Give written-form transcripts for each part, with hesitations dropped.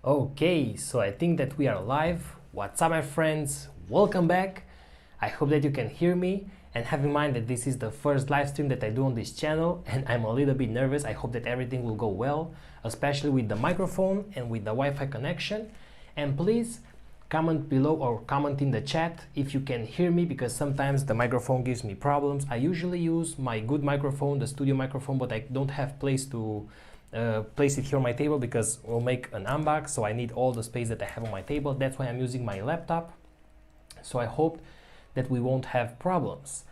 Okay, so I think that we are live. What's up, my friends? Welcome back. I hope that you can hear me, and have in mind that this is the first live stream that I do on this channel, and I'm a little bit nervous. I hope that everything will go well, especially with the microphone and with the Wi-Fi connection. And please comment below or comment in the chat if you can hear me, because sometimes the microphone gives me problems. I usually use my good microphone, the studio microphone, but I don't have place to place it here on my table because we'll make an unbox, so I need all the space that I have on my table. That's why I'm using my laptop. So I hope that we won't have problems.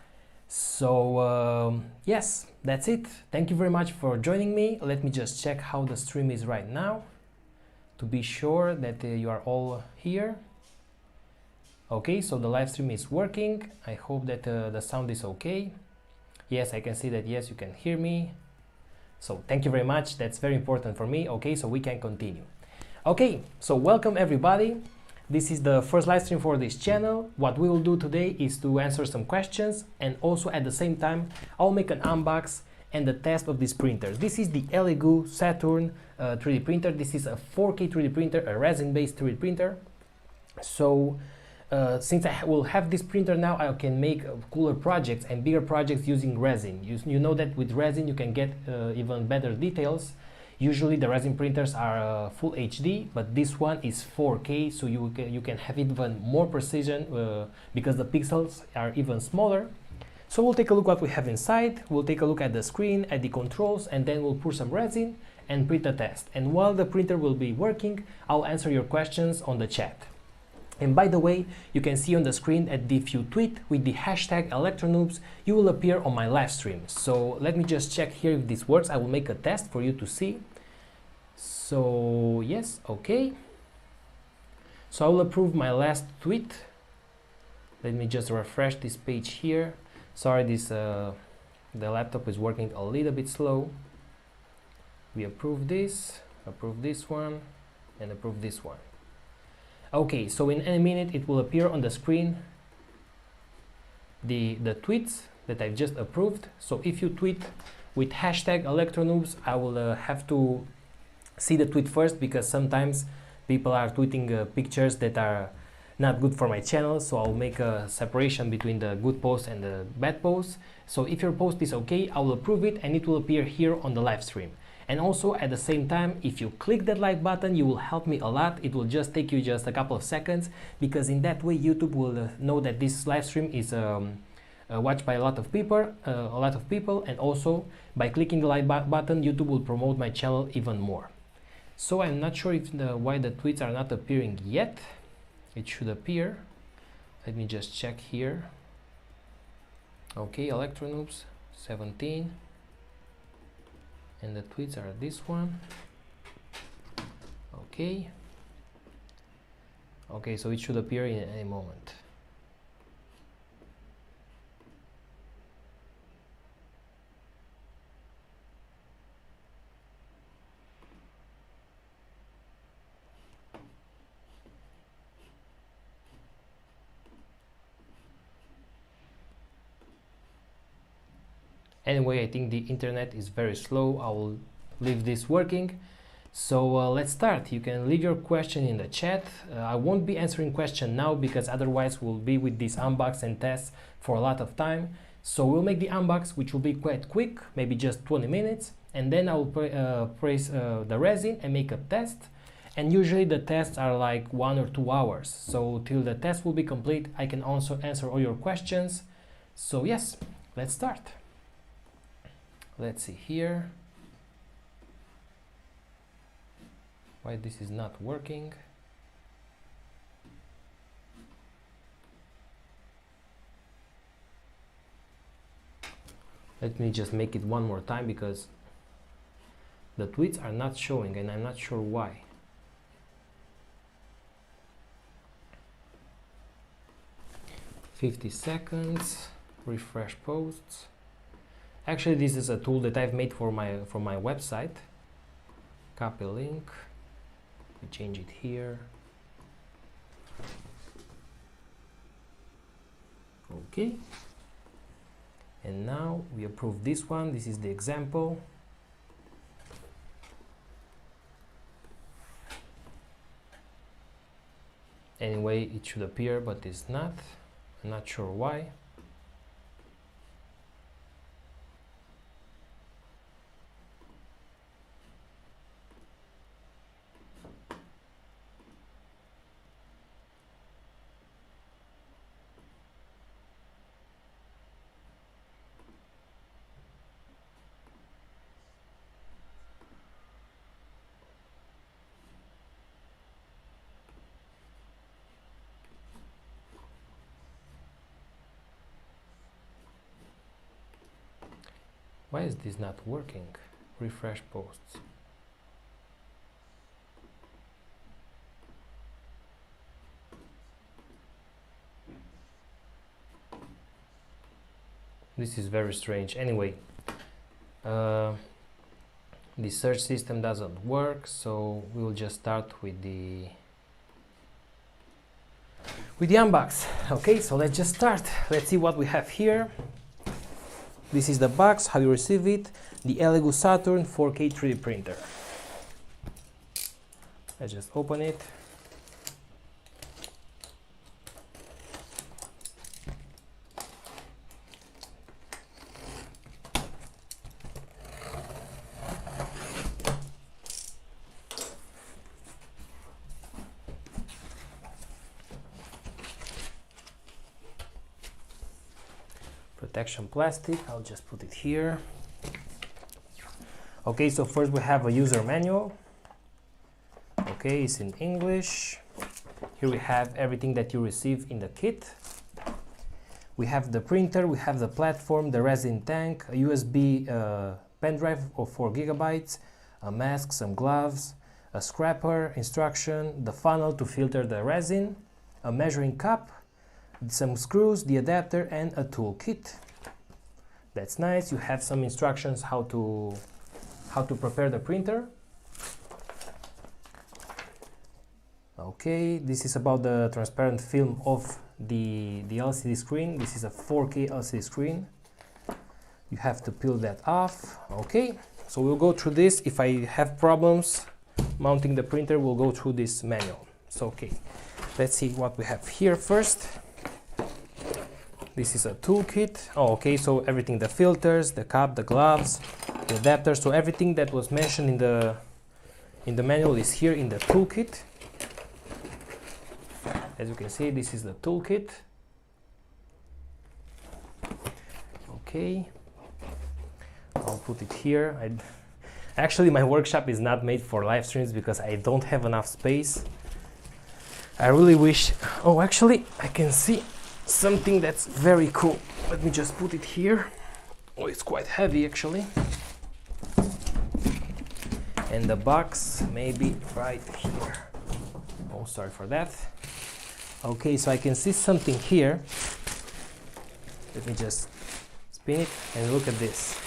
So yes, that's it. Thank you very much for joining me. Let me just check how the stream is right now to be sure that you are all here. Okay, so the live stream is working. I hope that the sound is okay. Yes, I can see that. Yes, you can hear me. So thank you very much. That's very important for me. Okay, so we can continue. Okay, so welcome everybody. This is the first live stream for this channel. What we will do today is to answer some questions, and also at the same time I'll make an unbox and the test of this printer. This is the ELEGOO Saturn 3D printer. This is a 4K 3D printer, a resin-based 3D printer. So since I will have this printer now, I can make cooler projects and bigger projects using resin. You know that with resin you can get even better details. Usually the resin printers are full HD, but this one is 4K, so you can have even more precision because the pixels are even smaller. So we'll take a look what we have inside, we'll take a look at the screen, at the controls, and then we'll pour some resin and print a test. And while the printer will be working, I'll answer your questions on the chat. And by the way, you can see on the screen that if you tweet with the hashtag Electronoobs, you will appear on my live stream. So let me just check here if this works. I will make a test for you to see. So yes, okay. So I will approve my last tweet. Let me just refresh this page here. Sorry, the laptop is working a little bit slow. We approve this one, and approve this one. Okay, so in any minute it will appear on the screen the tweets that I've just approved. So if you tweet with hashtag Electronoobs, I will have to see the tweet first, because sometimes people are tweeting pictures that are not good for my channel, so I'll make a separation between the good posts and the bad posts. So if your post is okay, I will approve it and it will appear here on the live stream. And also at the same time, if you click that like button, you will help me a lot. It will just take you just a couple of seconds, because in that way YouTube will know that this live stream is watched by a lot of people, and also by clicking the like button, YouTube will promote my channel even more. So I'm not sure if why the tweets are not appearing yet. It should appear. Let me just check here. Okay, Electronoobs 17. And the tweets are this one. Okay. Okay, so it should appear in any moment. Anyway, I think the internet is very slow. I will leave this working. So let's start. You can leave your question in the chat. I won't be answering question now, because otherwise we'll be with this unbox and test for a lot of time. So we'll make the unbox, which will be quite quick, maybe just 20 minutes. And then I will press the resin and make a test. And usually the tests are like 1 or 2 hours. So till the test will be complete, I can also answer all your questions. So yes, let's start. Let's see here. Why this is not working? Let me just make it one more time, because the tweets are not showing and I'm not sure why. "50 seconds, refresh posts." Actually, this is a tool that I've made for my website. Copy link. We change it here. Okay. And now we approve this one. This is the example. Anyway, it should appear, but it's not. I'm not sure why. Why is this not working? Refresh posts. This is very strange. Anyway, the search system doesn't work, so we'll just start with the unbox. Okay, so let's just start. Let's see what we have here. This is the box, how you receive it, the ELEGOO Saturn 4K 3D printer. Let's just open it. Protection plastic, I'll just put it here. Okay, so first we have a user manual. Okay, it's in English. Here we have everything that you receive in the kit. We have the printer, we have the platform, the resin tank, a USB pen drive of 4 GB, a mask, some gloves, a scraper, instruction, the funnel to filter the resin, a measuring cup, some screws, the adapter, and a toolkit. That's nice. You have some instructions how to prepare the printer. Okay, this is about the transparent film of the LCD screen. This is a 4K LCD screen. You have to peel that off. Okay, so we'll go through this. If I have problems mounting the printer, we'll go through this manual. So okay, let's see what we have here first. This is a toolkit. Oh, okay, so everything, the filters, the cup, the gloves, the adapter, so everything that was mentioned in the manual is here in the toolkit. As you can see, this is the toolkit. Okay, I'll put it here. Actually, my workshop is not made for live streams because I don't have enough space. I really wish. Oh, actually, I can see something that's very cool. Let me just put it here. Oh, it's quite heavy actually. And the box maybe right here. Oh, sorry for that. Okay, so I can see something here. Let me just spin it and look at this.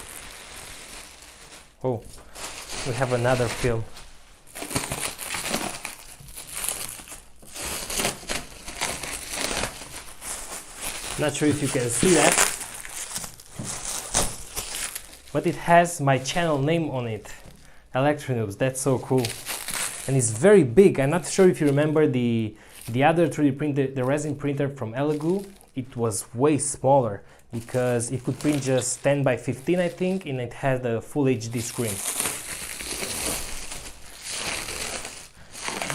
Oh, we have another film. Not sure if you can see that, but it has my channel name on it, Electronoobs. That's so cool, and it's very big. I'm not sure if you remember the other 3D printer, the resin printer from ELEGOO. It was way smaller because it could print just 10 by 15, I think, and it had a full HD screen.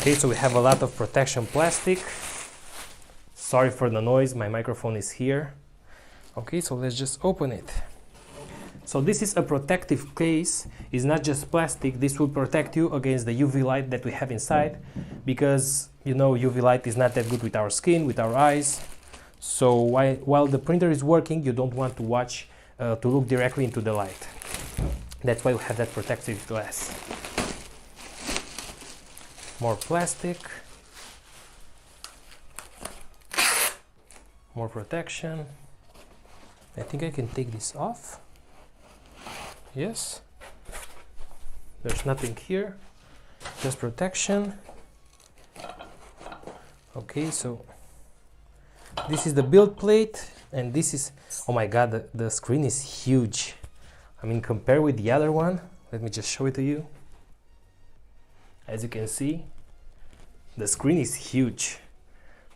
Okay, so we have a lot of protection plastic. Sorry for the noise, my microphone is here. Okay, so let's just open it. So this is a protective case. It's not just plastic. This will protect you against the UV light that we have inside, because you know UV light is not that good with our skin, with our eyes. So while the printer is working, you don't want to watch, to look directly into the light. That's why we have that protective glass. More plastic. More protection. I think I can take this off. Yes. There's nothing here. Just protection. Okay, so this is the build plate, and this is, oh my god, the screen is huge. I mean, compared with the other one, let me just show it to you. As you can see, the screen is huge.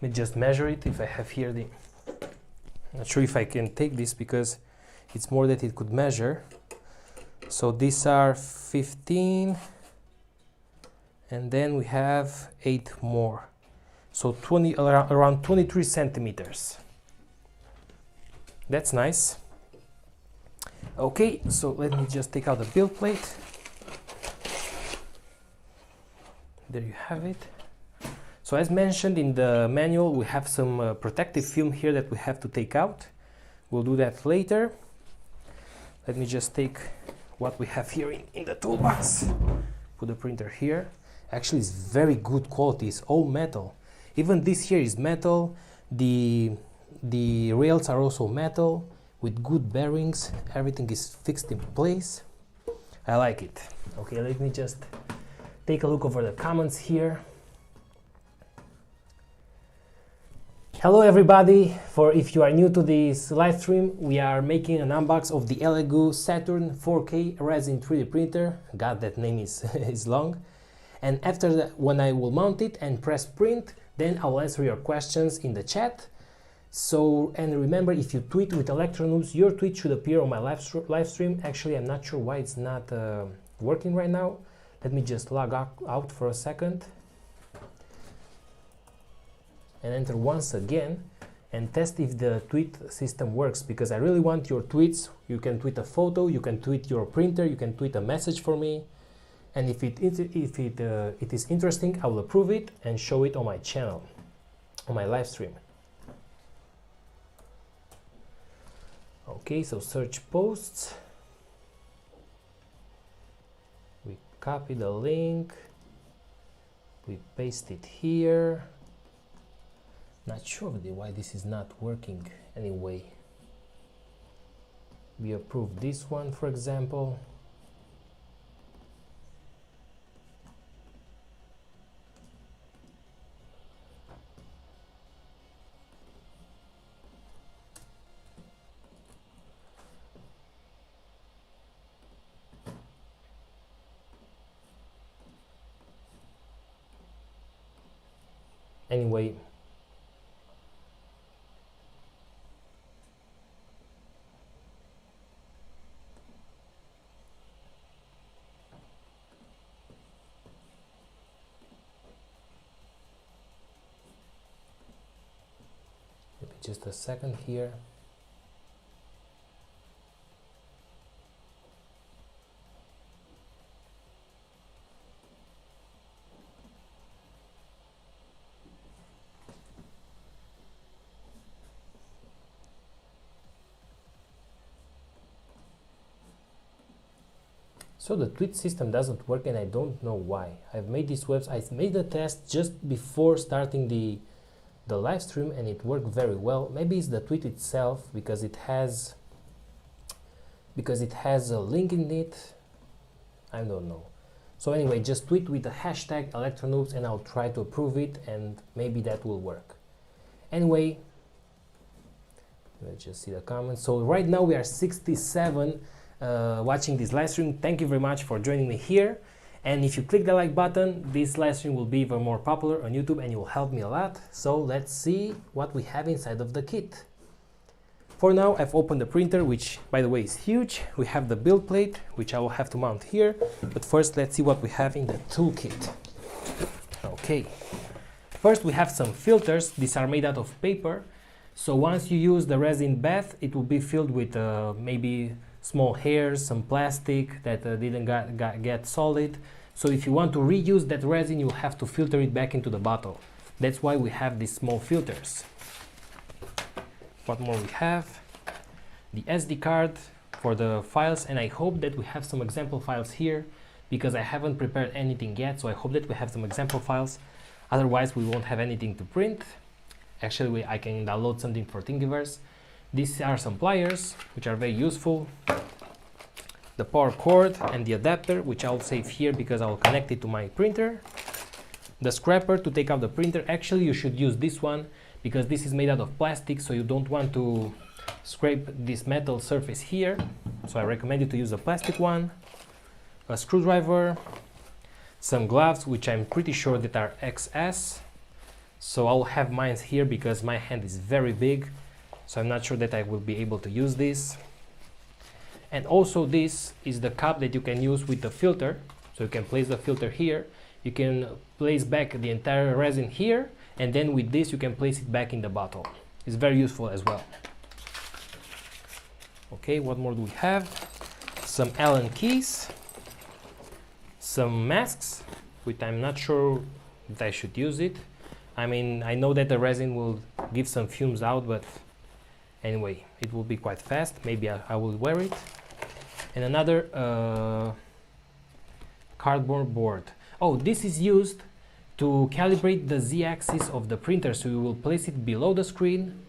Let me just measure it. If I have here the, not sure if I can take this because it's more that it could measure. So these are 15, and then we have 8 more. So around 23 centimeters. That's nice. Okay, so let me just take out the build plate. There you have it. So as mentioned in the manual, we have some protective film here that we have to take out. We'll do that later. Let me just take what we have here in the toolbox. Put the printer here. Actually, it's very good quality. It's all metal. Even this here is metal. The rails are also metal with good bearings. Everything is fixed in place. I like it. Okay, let me just take a look over the comments here. Hello everybody. For if you are new to this live stream, we are making an unbox of the ELEGOO Saturn 4K resin 3D printer. God, that name is long. And after that, when I will mount it and press print, then I will answer your questions in the chat. So, and remember, if you tweet with Electronoobs, your tweet should appear on my live stream. Actually, I'm not sure why it's not working right now. Let me just log out for a second and enter once again and test if the tweet system works, because I really want your tweets. You can tweet a photo, you can tweet your printer, you can tweet a message for me, and if it is interesting, I will approve it and show it on my channel, on my live stream. Okay, so search posts. We copy the link, we paste it here. Not sure why this is not working anyway. We approve this one, for example. Anyway, just a second here. So the tweet system doesn't work and I don't know why. I've made this website, I made the test just before starting the live stream and it worked very well. Maybe it's the tweet itself because it has a link in it. I don't know. So anyway, just tweet with the hashtag Electronoobs and I'll try to approve it and maybe that will work. Anyway, let's just see the comments. So right now we are 67 watching this live stream. Thank you very much for joining me here. And if you click the like button, this live stream will be even more popular on YouTube and you will help me a lot. So let's see what we have inside of the kit. For now, I've opened the printer, which by the way is huge. We have the build plate, which I will have to mount here. But first, let's see what we have in the toolkit. Okay. First, we have some filters. These are made out of paper. So once you use the resin bath, it will be filled with maybe small hairs, some plastic that didn't get solid. So if you want to reuse that resin, you have to filter it back into the bottle. That's why we have these small filters. What more we have? The SD card for the files, and I hope that we have some example files here because I haven't prepared anything yet, so I hope that we have some example files. Otherwise, we won't have anything to print. Actually, I can download something for Thingiverse. These are some pliers, which are very useful. The power cord and the adapter, which I'll save here because I'll connect it to my printer. The scraper to take out the printer. Actually, you should use this one because this is made out of plastic, so you don't want to scrape this metal surface here. So I recommend you to use a plastic one. A screwdriver, some gloves, which I'm pretty sure that are XS. So I'll have mine here because my hand is very big, so I'm not sure that I will be able to use this. And also this is the cup that you can use with the filter, so you can place the filter here, you can place back the entire resin here, and then with this you can place it back in the bottle. It's very useful as well. Okay, what more do we have? Some Allen keys, some masks, which I'm not sure that I should use it. I mean, I know that the resin will give some fumes out, but anyway, it will be quite fast. Maybe I will wear it. And another cardboard board. Oh, this is used to calibrate the z-axis of the printer, so you will place it below the screen,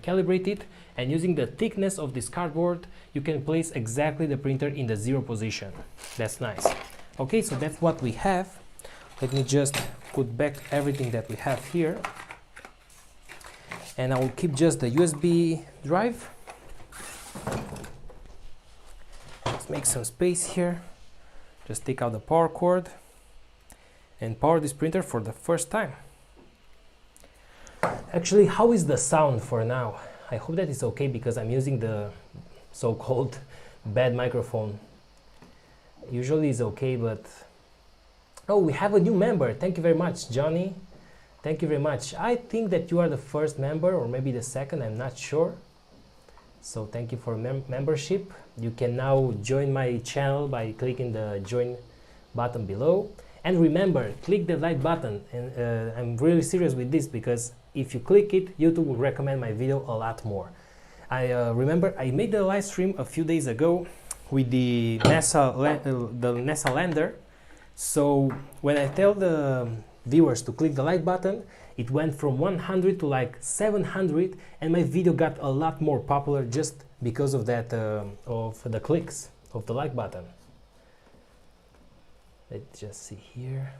calibrate it, and using the thickness of this cardboard you can place exactly the printer in the 0 position. That's nice. Okay, so that's what we have. Let me just put back everything that we have here, and I will keep just the USB drive. Let's make some space here. Just take out the power cord and power this printer for the first time. Actually, how is the sound for now? I hope that it's okay because I'm using the so-called bad microphone. Usually it's okay, but oh, we have a new member. Thank you very much, Johnny. Thank you very much. I think that you are the first member, or maybe the second, I'm not sure. So thank you for membership. You can now join my channel by clicking the join button below. And remember, click the like button, and I'm really serious with this because if you click it, YouTube will recommend my video a lot more. I remember I made a live stream a few days ago with the NASA lander. So when I tell the viewers to click the like button, it went from 100 to like 700, and my video got a lot more popular just because of that, of the clicks of the like button. Let's just see here.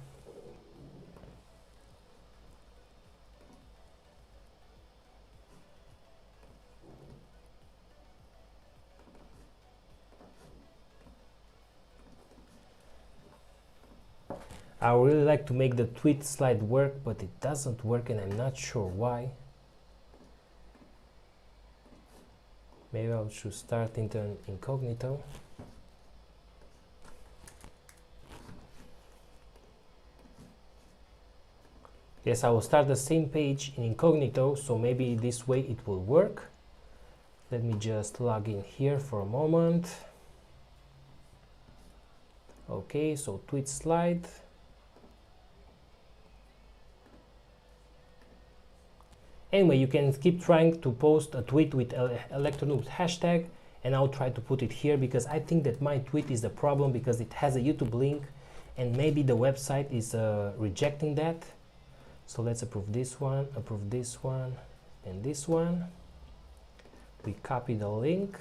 I would really like to make the tweet slide work, but it doesn't work and I'm not sure why. Maybe I should start into incognito. Yes, I will start the same page in incognito, so maybe this way it will work. Let me just log in here for a moment. Okay, so tweet slide. Anyway, you can keep trying to post a tweet with Electronoobs hashtag, and I'll try to put it here because I think that my tweet is the problem because it has a YouTube link and maybe the website is rejecting that. So let's approve this one, and this one. We copy the link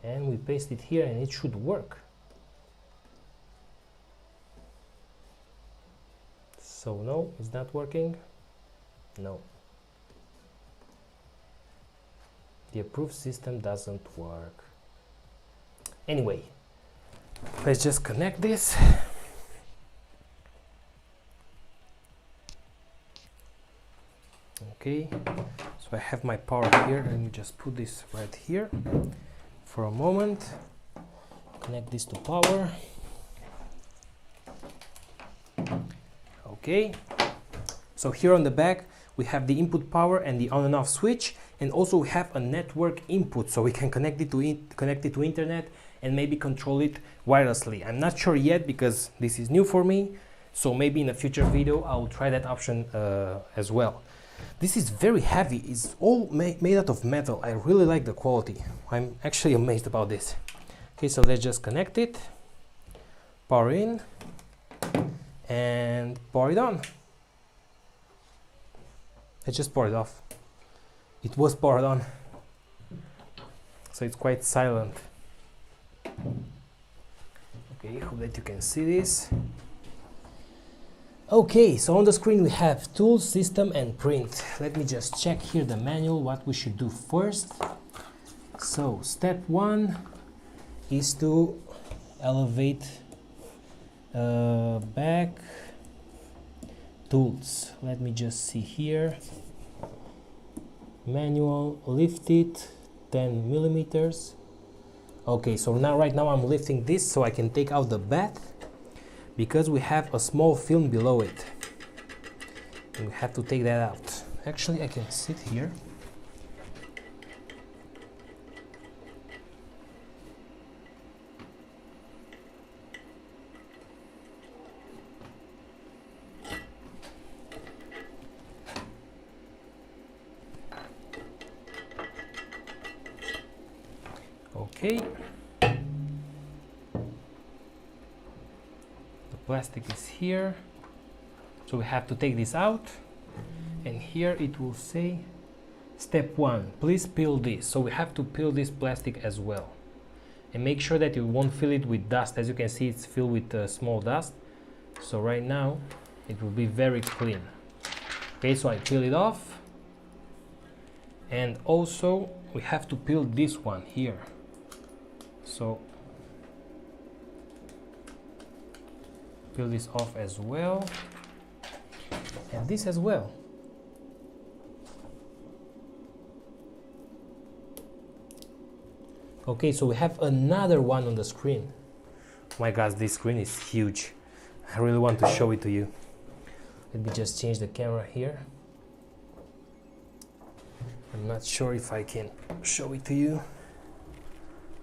and we paste it here and it should work. So no, it's not working. No. The approved system doesn't work. Anyway, let's just connect this. Okay, so I have my power here. Let me just put this right here for a moment. Connect this to power. Okay, so here on the back we have the input power and the on and off switch, and also we have a network input, so we can connect it to internet and maybe control it wirelessly. I'm not sure yet because this is new for me, so maybe in a future video I will try that option as well. This is very heavy. It's all made out of metal. I really like the quality. I'm actually amazed about this. Okay, so let's just connect it, power in, and power it on. Let's just pour it off. It was poured on, so it's quite silent. Okay, hope that you can see this. Okay, so on the screen we have Tools, System and Print. Let me just check here the manual, what we should do first. So step 1 is to elevate back tools. Let me just see here. Manual, lift it, 10 millimeters. Okay, so now right now I'm lifting this so I can take out the bed, because we have a small film below it. And we have to take that out. Actually, I can sit here. Okay. The plastic is here. So we have to take this out. And here it will say step 1, please peel this. So we have to peel this plastic as well. And make sure that you won't fill it with dust. As you can see, it's filled with small dust. So right now it will be very clean. Okay, so I peel it off. And also we have to peel this one here. So peel this off as well. And this as well. Okay, so we have another one on the screen. Oh my gosh, this screen is huge. I really want to show it to you. Let me just change the camera here. I'm not sure if I can show it to you.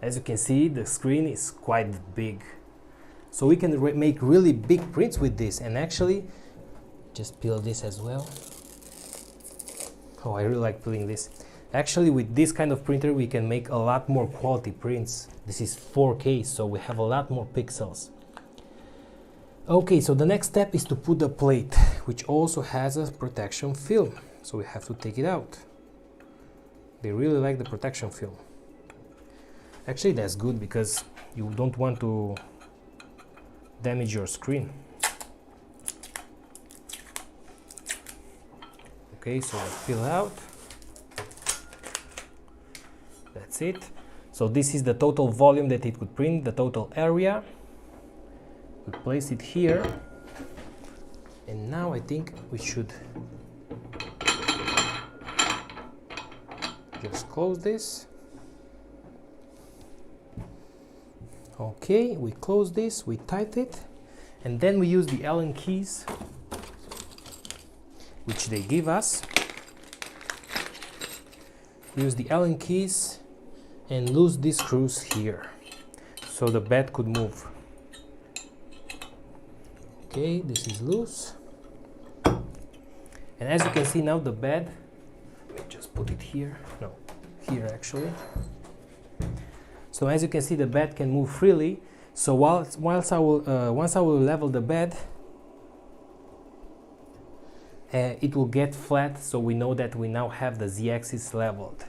As you can see, the screen is quite big. So we can make really big prints with this. And actually, just peel this as well. Oh, I really like peeling this. Actually, with this kind of printer, we can make a lot more quality prints. This is 4K, so we have a lot more pixels. Okay, so the next step is to put the plate, which also has a protection film. So we have to take it out. They really like the protection film. Actually, that's good because you don't want to damage your screen. Okay, so I peel out. That's it. So this is the total volume that it could print, the total area. We place it here. And now I think we should just close this. Okay, we close this, we tighten it, and then we use the Allen keys, which they give us. Use the Allen keys and loose these screws here, so the bed could move. Okay, this is loose. And as you can see now, the bed, let me just put it here, no, here actually. So as you can see, the bed can move freely. So once I will level the bed, it will get flat, so we know that we now have the z-axis leveled.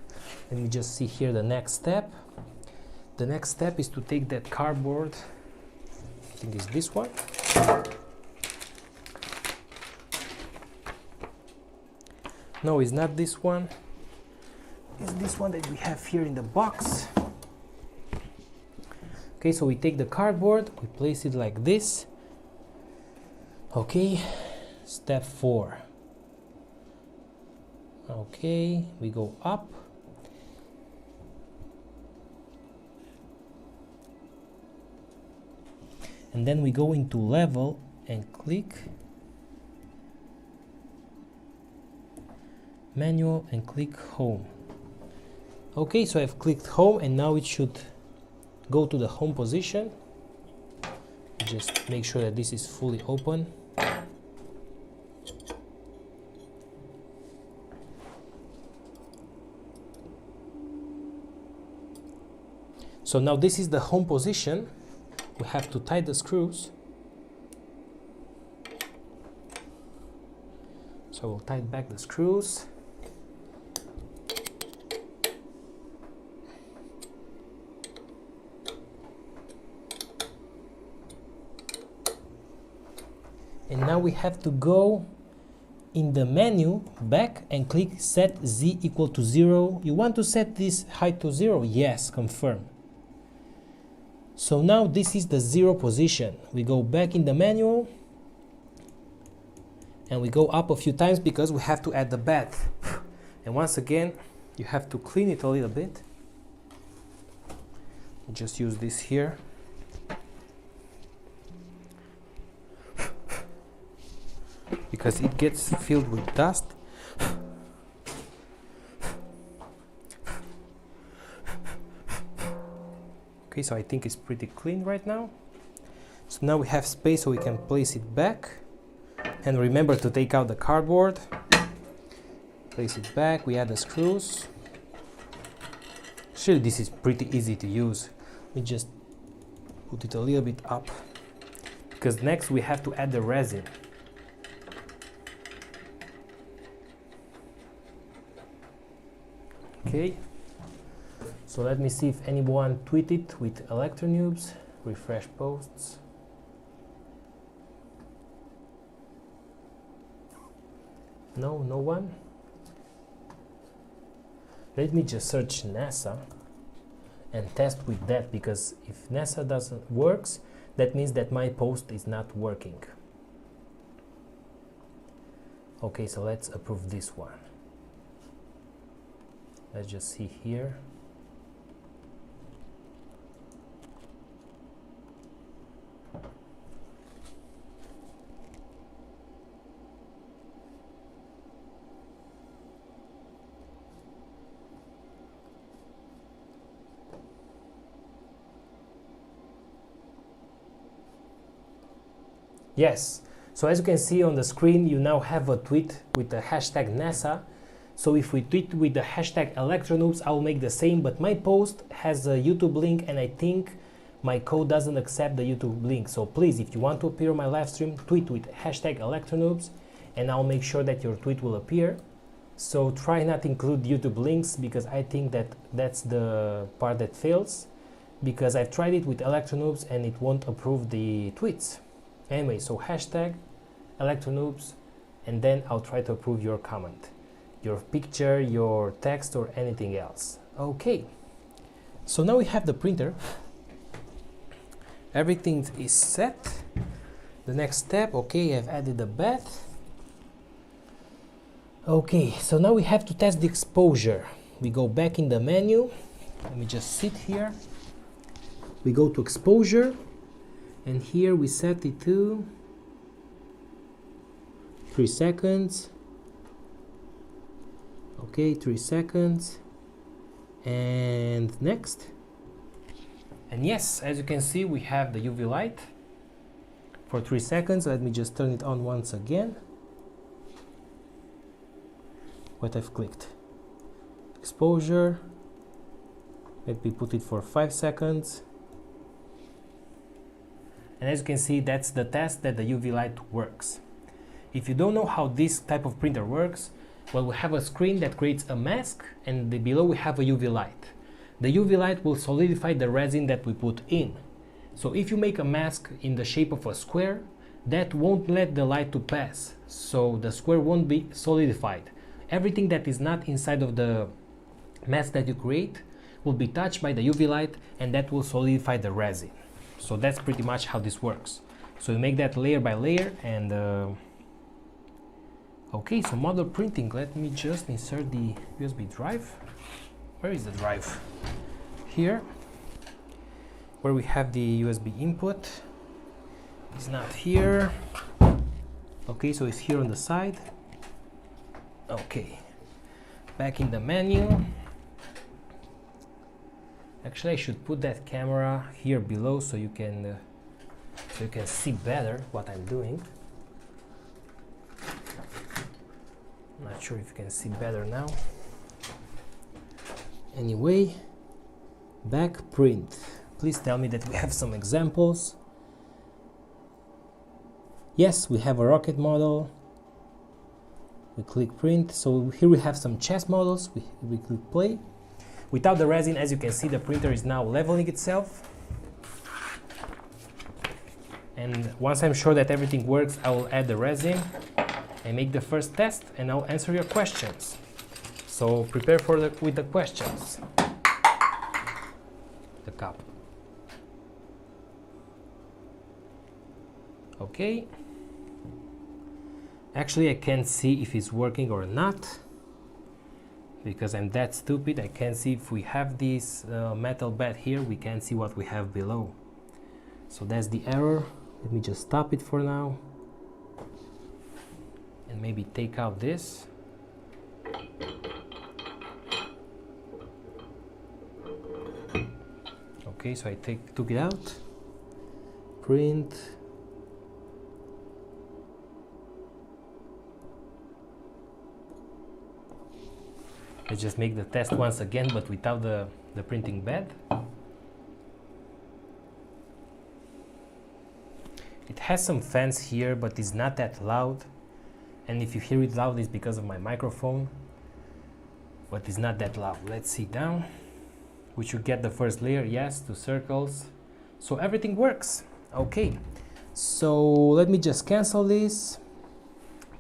Let me just see here the next step. The next step is to take that cardboard, I think it's this one. No, it's not this one. It's this one that we have here in the box. Okay, so we take the cardboard, we place it like this. Okay, step 4. Okay, we go up. And then we go into level and click manual and click home. Okay, so I've clicked home and now it should go to the home position. Just make sure that this is fully open. So now this is the home position. We have to tighten the screws. So we'll tighten back the screws. And now we have to go in the menu back and click set Z equal to 0. You want to set this height to 0? Yes, confirm. So now this is the 0 position. We go back in the manual and we go up a few times because we have to add the bed. And once again, you have to clean it a little bit. Just use this here. Because it gets filled with dust. Okay, so I think it's pretty clean right now. So now we have space so we can place it back. And remember to take out the cardboard. Place it back, we add the screws. Actually, this is pretty easy to use. We just put it a little bit up. Because next we have to add the resin. Okay, so let me see if anyone tweeted with Electronoobs. Refresh posts. No, no one. Let me just search NASA and test with that, because if NASA doesn't works, that means that my post is not working. Okay, so let's approve this one. Let's just see here. Yes, so as you can see on the screen, you now have a tweet with the hashtag NASA. So if we tweet with the hashtag Electronoobs, I will make the same, but my post has a YouTube link and I think my code doesn't accept the YouTube link. So please, if you want to appear on my live stream, tweet with hashtag Electronoobs and I'll make sure that your tweet will appear. So try not to include YouTube links, because I think that that's the part that fails, because I've tried it with Electronoobs and it won't approve the tweets. Anyway, so hashtag Electronoobs and then I'll try to approve your comment, your picture, your text, or anything else. Okay, so now we have the printer. Everything is set. The next step, okay, I've added the bed. Okay, so now we have to test the exposure. We go back in the menu. Let me just sit here. We go to exposure, and here we set it to 3 seconds. Okay, 3 seconds, and next. And yes, as you can see, we have the UV light for 3 seconds. Let me just turn it on once again. What I've clicked. Exposure. Let me put it for 5 seconds. And as you can see, that's the test that the UV light works. If you don't know how this type of printer works, well, we have a screen that creates a mask, and below we have a UV light. The UV light will solidify the resin that we put in. So if you make a mask in the shape of a square, that won't let the light to pass. So the square won't be solidified. Everything that is not inside of the mask that you create will be touched by the UV light, and that will solidify the resin. So that's pretty much how this works. So you make that layer by layer, and okay, so model printing. Let me just insert the USB drive. Where is the drive? Here, where we have the USB input. It's not here. Okay, so it's here on the side. Okay, back in the menu. Actually, I should put that camera here below so you can see better what I'm doing. Not sure if you can see better now. Anyway, back print. Please tell me that we have some examples. Yes, we have a rocket model. We click print. So here we have some chess models. We click play. Without the resin, as you can see, the printer is now leveling itself. And once I'm sure that everything works, I will add the resin and make the first test, and I'll answer your questions. So prepare with the questions. The cup. Okay. Actually, I can't see if it's working or not because I'm that stupid. I can't see if we have this metal bed here. We can't see what we have below. So that's the error. Let me just stop it for now and maybe take out this. Okay, so I took it out. Print. Let's just make the test once again, but without the printing bed. It has some fans here, but it's not that loud. And if you hear it loud, it's because of my microphone. But it's not that loud. Let's see down. We should get the first layer, yes, 2 circles. So everything works. Okay, so let me just cancel this,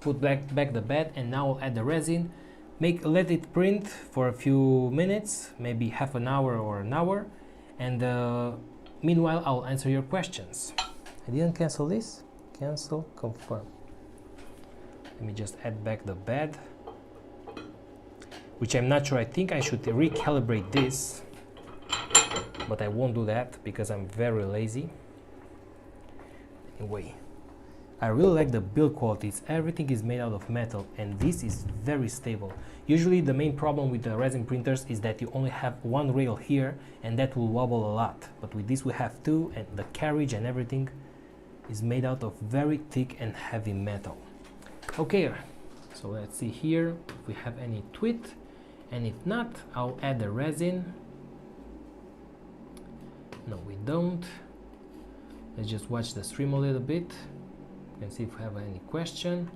put back the bed, and now I'll add the resin. Let it print for a few minutes, maybe half an hour or an hour, and meanwhile I'll answer your questions. I didn't cancel this. Cancel, confirm. Let me just add back the bed, which I'm not sure. I think I should recalibrate this, but I won't do that because I'm very lazy. Anyway, I really like the build qualities. Everything is made out of metal and this is very stable. Usually the main problem with the resin printers is that you only have one rail here and that will wobble a lot. But with this we have 2, and the carriage and everything is made out of very thick and heavy metal. Okay, so let's see here if we have any tweet, and if not, I'll add the resin. No, we don't. Let's just watch the stream a little bit and see if we have any question.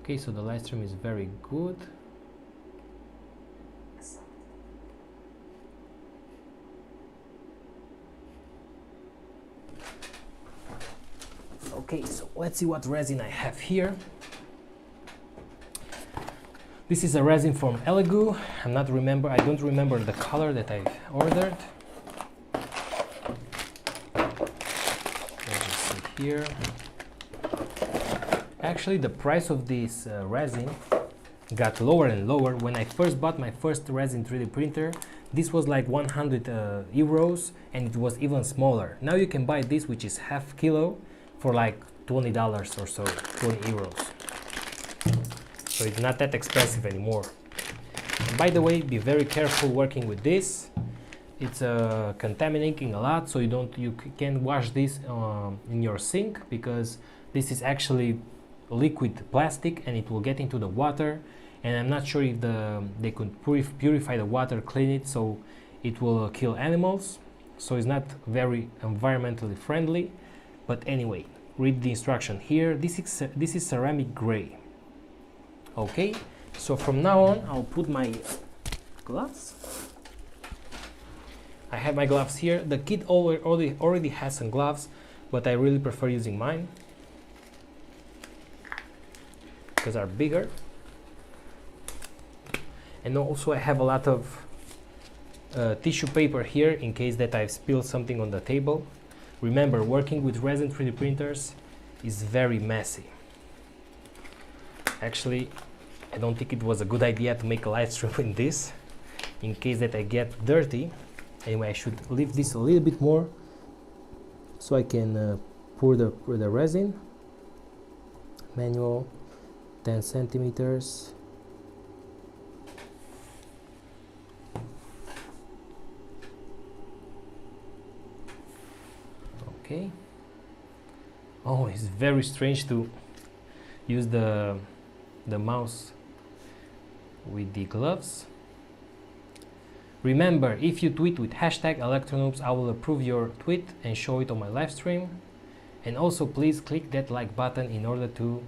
Okay, so the live stream is very good. Okay, so let's see what resin I have here. This is a resin from ELEGOO. I don't remember the color that I ordered. Let's just see here. Actually, the price of this resin got lower and lower. When I first bought my first resin 3D printer, this was like 100 euros, and it was even smaller. Now you can buy this, which is half kilo, for like $20 or so, 20 euros. So it's not that expensive anymore. And by the way, be very careful working with this. It's contaminating a lot, so you can wash this in your sink, because this is actually liquid plastic and it will get into the water, and I'm not sure if they could purify the water, clean it, so it will kill animals. So it's not very environmentally friendly. But anyway, read the instruction here. This is ceramic gray. Okay, so from now on I'll put my gloves. I have my gloves here. The kit already has some gloves, but I really prefer using mine because they're bigger. And also I have a lot of tissue paper here in case that I've spilled something on the table. Remember, working with resin 3D printers is very messy. Actually, I don't think it was a good idea to make a live stream in this, in case that I get dirty. Anyway, I should leave this a little bit more so I can pour the resin. Manual, 10 centimeters. Okay. Oh, it's very strange to use the mouse with the gloves. Remember, if you tweet with hashtag Electronoobs, I will approve your tweet and show it on my live stream. And also please click that like button in order to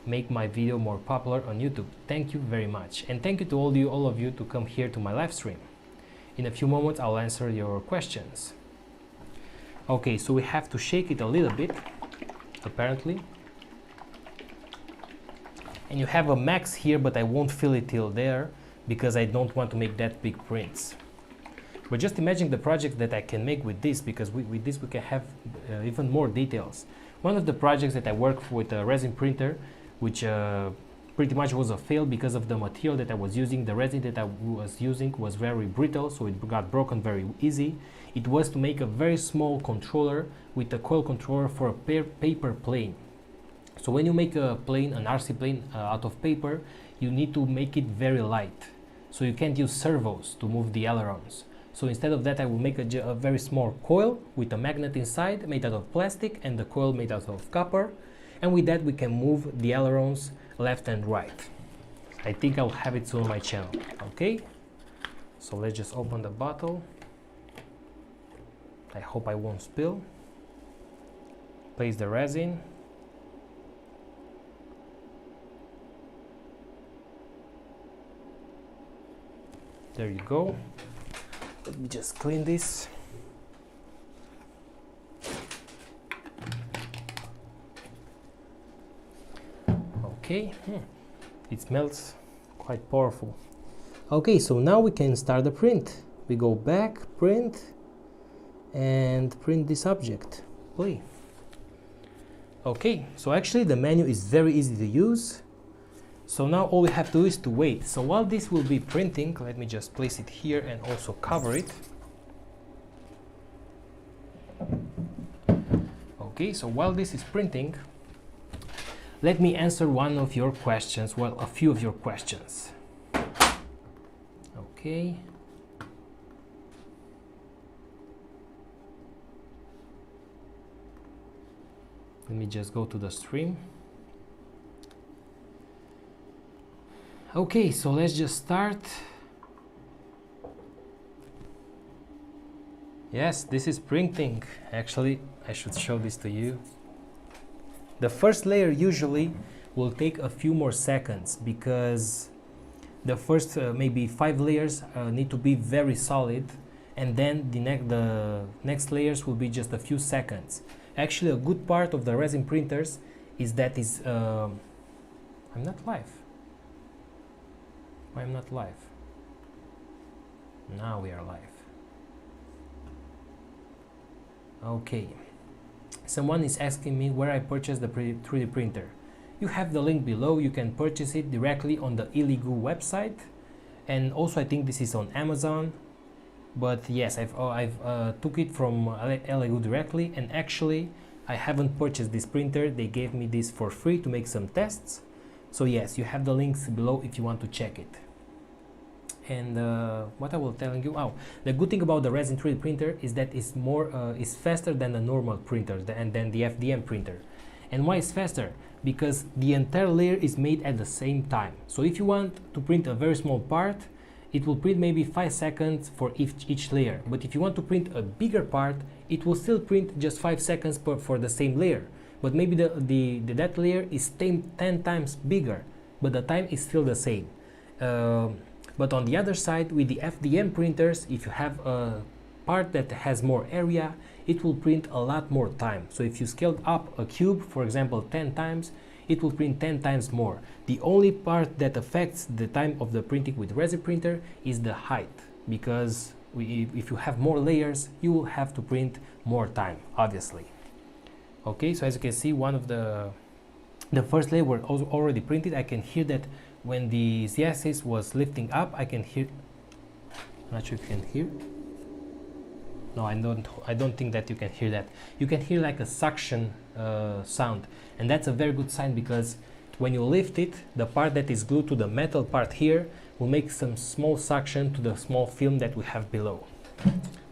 make my video more popular on YouTube. Thank you very much. And thank you to all of you to come here to my live stream. In a few moments I'll answer your questions. Okay, so we have to shake it a little bit, apparently. And you have a max here, but I won't fill it till there because I don't want to make that big prints. But just imagine the project that I can make with this, because with this we can have even more details. One of the projects that I worked with a resin printer, which pretty much was a fail because of the material that I was using. The resin that I was using was very brittle, so it got broken very easy. It was to make a very small controller with a coil controller for a paper plane. So when you make a plane, an RC plane out of paper, you need to make it very light. So you can't use servos to move the ailerons. So instead of that, I will make a very small coil with a magnet inside made out of plastic and the coil made out of copper. And with that we can move the ailerons left and right. I think I'll have it soon on my channel. Okay, so let's just open the bottle. I hope I won't spill. Place the resin. There you go. Let me just clean this. Okay, it smells quite powerful. Okay, so now we can start the print. We go back, print, and print this object. Play. Okay, so actually the menu is very easy to use. So now all we have to do is to wait. So while this will be printing, let me just place it here and also cover it. Okay, so while this is printing, let me answer one of your questions, well, a few of your questions. Okay. Let me just go to the stream. Okay, so let's just start. Yes, this is printing. Actually, I should show this to you. The first layer usually will take a few more seconds because the first maybe 5 layers need to be very solid, and then the next layers will be just a few seconds. Actually, a good part of the resin printers is that I'm not live. Why I'm not live? Now we are live. Okay. Someone is asking me where I purchased the 3D printer. You have the link below. You can purchase it directly on the ELEGOO website, and also I think this is on Amazon. But yes, I've took it from ELEGOO directly, and actually I haven't purchased this printer. They gave me this for free to make some tests. So yes, you have the links below if you want to check it. And what I will tell you, the good thing about the resin 3D printer is that it's it's faster than the normal printer and then the FDM printer. And why it's faster? Because the entire layer is made at the same time. So if you want to print a very small part, it will print maybe 5 seconds for each layer. But if you want to print a bigger part, it will still print just 5 seconds for the same layer. But maybe that layer is 10 times bigger, but the time is still the same. But on the other side, with the FDM printers, if you have a part that has more area, it will print a lot more time. So if you scaled up a cube, for example, 10 times, it will print 10 times more. The only part that affects the time of the printing with resin printer is the height, because if you have more layers, you will have to print more time, obviously. Okay, so as you can see, one of the first layer were already printed. I can hear that when the Z-axis was lifting up. I can hear. I'm not sure if you can hear. No, I don't think that you can hear that. You can hear like a suction sound, and that's a very good sign, because when you lift it, the part that is glued to the metal part here will make some small suction to the small film that we have below.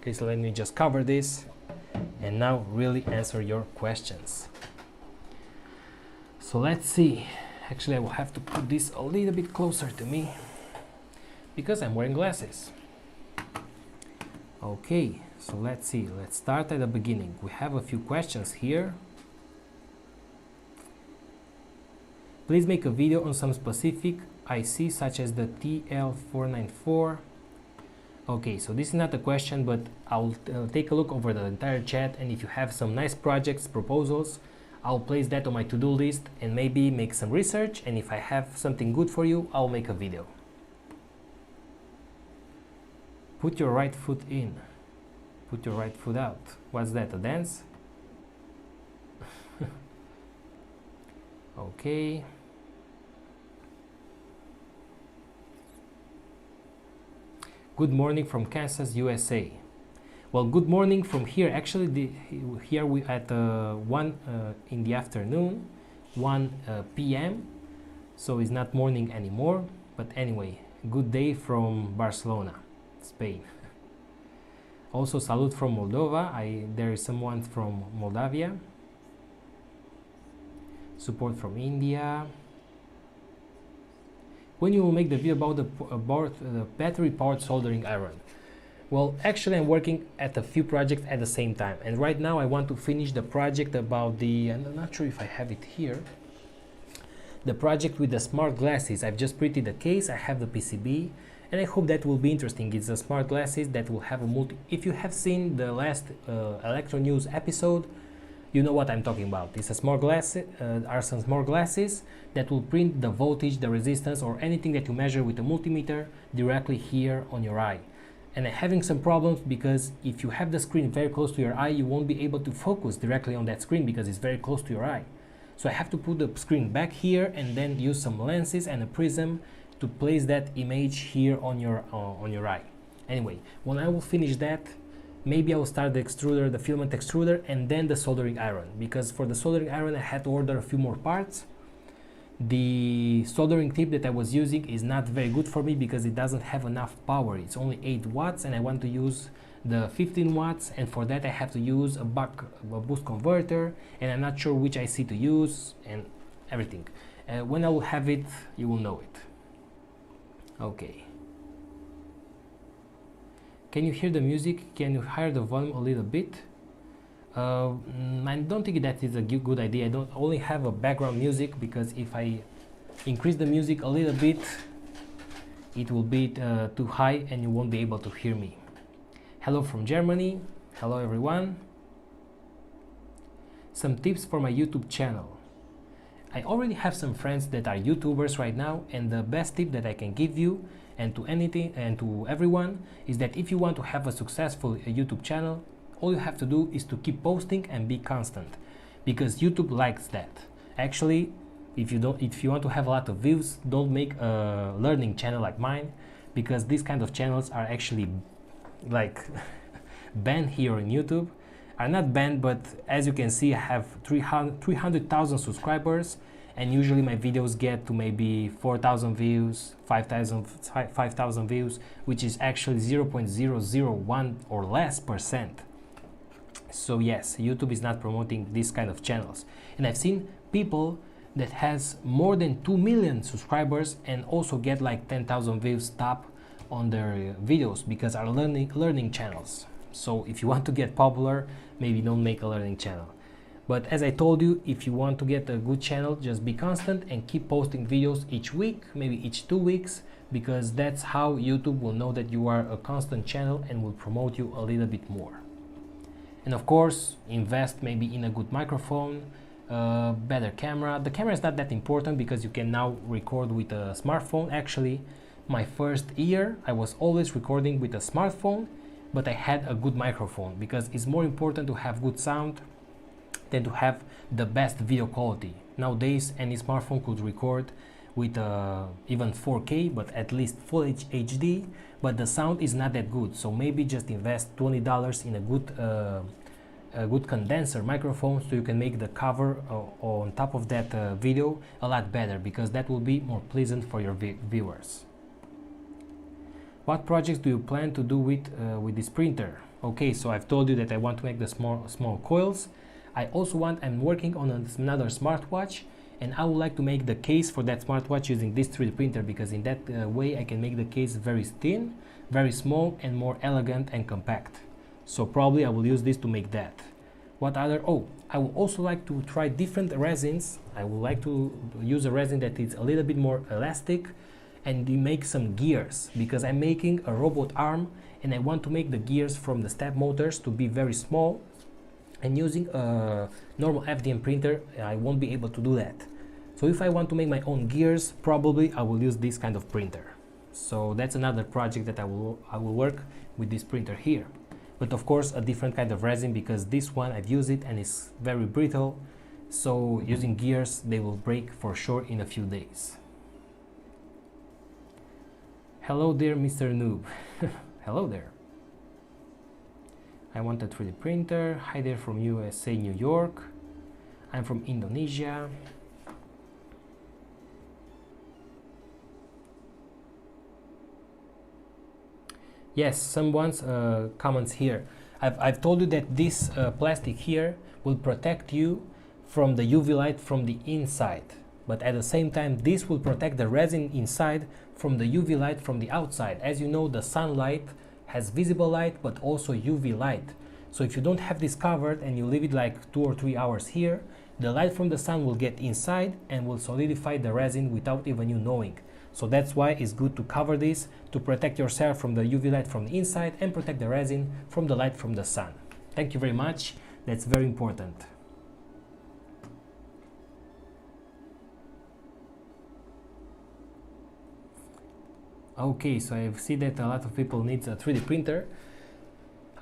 Okay, so let me just cover this and now really answer your questions. So let's see. Actually, I will have to put this a little bit closer to me because I'm wearing glasses. Okay, so let's see. Let's start at the beginning. We have a few questions here. Please make a video on some specific IC such as the TL494. Okay, so this is not a question, but I'll take a look over the entire chat, and if you have some nice projects, proposals, I'll place that on my to-do list and maybe make some research, and if I have something good for you, I'll make a video. Put your right foot in. Put your right foot out. What's that, a dance? Okay. Good morning from Kansas, USA. Well, good morning from here. Actually, here we at 1 in the afternoon, 1 p.m. So it's not morning anymore. But anyway, good day from Barcelona, Spain. Also, salute from Moldova. There is someone from Moldavia. Support from India. When you will make the video about the battery-powered soldering iron? Well, actually, I'm working at a few projects at the same time, and right now I want to finish the project about the. I'm not sure if I have it here. The project with the smart glasses. I've just printed the case. I have the PCB, and I hope that will be interesting. It's the smart glasses that will have a multi. If you have seen the last Electronoobs episode, you know what I'm talking about. It's a smart glasses, are some smart glasses that will print the voltage, the resistance, or anything that you measure with a multimeter directly here on your eye. And I'm having some problems because if you have the screen very close to your eye, you won't be able to focus directly on that screen because it's very close to your eye. So I have to put the screen back here and then use some lenses and a prism to place that image here on your eye. Anyway, when I will finish that, maybe I will start the extruder, the filament extruder, and then the soldering iron. Because for the soldering iron, I had to order a few more parts. The soldering tip that I was using is not very good for me because it doesn't have enough power. It's only 8 watts, and I want to use the 15 watts, and for that I have to use a boost converter, and I'm not sure which IC to use and everything. When I will have it, you will know it. Okay. Can you hear the music? Can you higher the volume a little bit? I don't think that is a good idea. I don't only have a background music because if I increase the music a little bit, it will be too high and you won't be able to hear me. Hello from Germany. Hello everyone. Some tips for my YouTube channel. I already have some friends that are YouTubers right now, and the best tip that I can give you and to anything and to everyone is that if you want to have a successful YouTube channel, all you have to do is to keep posting and be constant, because YouTube likes that. Actually, if you want to have a lot of views, don't make a learning channel like mine, because these kind of channels are actually like banned here on YouTube. Are not banned, but as you can see, I have 300,000 subscribers, and usually my videos get to maybe 4,000 views, 5,000 views, which is actually 0.001 or less %. So yes, YouTube is not promoting these kind of channels. And I've seen people that has more than 2 million subscribers and also get like 10,000 views top on their videos because are learning channels. So if you want to get popular, maybe don't make a learning channel. But as I told you, if you want to get a good channel, just be constant and keep posting videos each week, maybe each 2 weeks, because that's how YouTube will know that you are a constant channel and will promote you a little bit more. And of course, invest maybe in a good microphone, better camera. The camera is not that important because you can now record with a smartphone. Actually, my first year, I was always recording with a smartphone, but I had a good microphone because it's more important to have good sound than to have the best video quality. Nowadays, any smartphone could record with even 4K, but at least full HD, but the sound is not that good. So maybe just invest $20 in a good condenser microphone so you can make the cover on top of that video a lot better, because that will be more pleasant for your viewers. What projects do you plan to do with this printer? Okay, so I've told you that I want to make the small coils. I'm working on another smartwatch, and I would like to make the case for that smartwatch using this 3D printer, because in that way I can make the case very thin, very small, and more elegant and compact. So probably I will use this to make that. What other? Oh, I would also like to try different resins. I would like to use a resin that is a little bit more elastic and make some gears, because I'm making a robot arm and I want to make the gears from the step motors to be very small, and using a normal FDM printer I won't be able to do that. So if I want to make my own gears, probably I will use this kind of printer. So that's another project that I will work with this printer here. But of course a different kind of resin, because this one I've used it and it's very brittle. So using gears, they will break for sure in a few days. Hello there, Mr. Noob. Hello there. I want a 3D printer. Hi there from USA, New York. I'm from Indonesia. Yes, someone's comments here. I've told you that this plastic here will protect you from the UV light from the inside, but at the same time this will protect the resin inside from the UV light from the outside. As you know, the sunlight has visible light but also UV light. So if you don't have this covered and you leave it like 2 or 3 hours here, the light from the sun will get inside and will solidify the resin without even you knowing. So that's why it's good to cover this, to protect yourself from the UV light from the inside and protect the resin from the light from the sun. Thank you very much. That's very important. Okay, so I see that a lot of people need a 3D printer.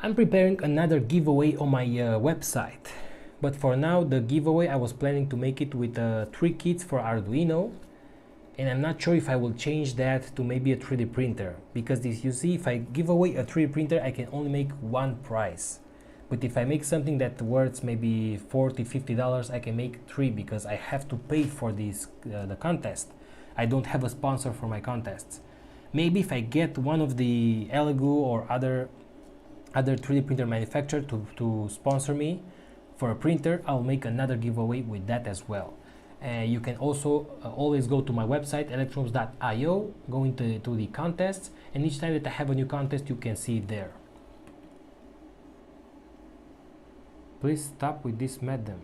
I'm preparing another giveaway on my website. But for now, the giveaway, I was planning to make it with 3 kits for Arduino. And I'm not sure if I will change that to maybe a 3D printer. Because this, you see, if I give away a 3D printer, I can only make 1 prize. But if I make something that worth maybe $40, $50, I can make 3 because I have to pay for this, the contest. I don't have a sponsor for my contests. Maybe if I get one of the ELEGOO or other 3D printer manufacturer to sponsor me for a printer, I'll make another giveaway with that as well. You can also always go to my website electronoobs.io, go into the contests, and each time that I have a new contest you can see it there. Please stop with this madam.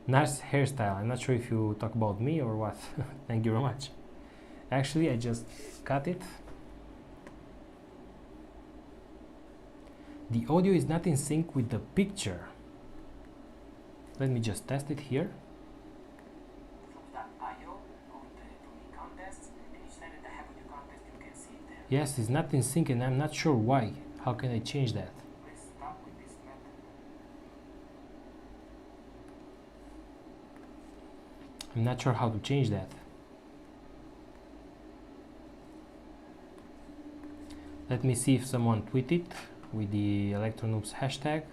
Nice hairstyle. I'm not sure if you talk about me or what. Thank you very much. Actually, I just cut it. The audio is not in sync with the picture. Let me just test it here. Yes, it's not in sync and I'm not sure why. How can I change that? I'm not sure how to change that. Let me see if someone tweeted with the Electronoobs hashtag.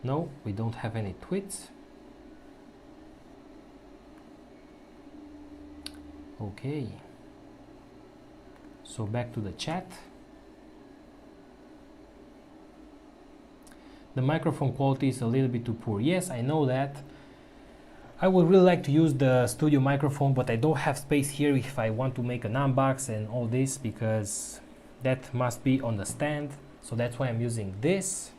No, we don't have any tweets. Okay. So back to the chat. The microphone quality is a little bit too poor. Yes, I know that. I would really like to use the studio microphone, but I don't have space here if I want to make an unbox and all this, because that must be on the stand. So that's why I'm using this.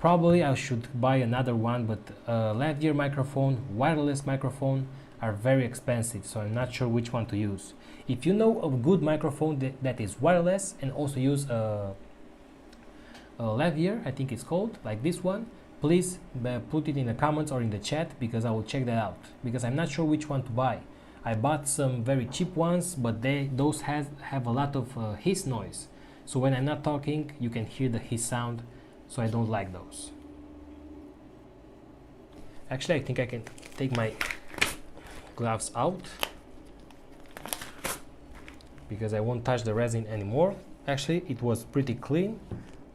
Probably I should buy another one, but lavalier microphone, wireless microphone are very expensive, so I'm not sure which one to use. If you know a good microphone that is wireless and also use a lavalier, I think it's called, like this one, please put it in the comments or in the chat, because I will check that out, because I'm not sure which one to buy. I bought some very cheap ones, but those have a lot of hiss noise, so when I'm not talking you can hear the hiss sound, so I don't like those. Actually, I think I can take my gloves out because I won't touch the resin anymore. Actually, it was pretty clean.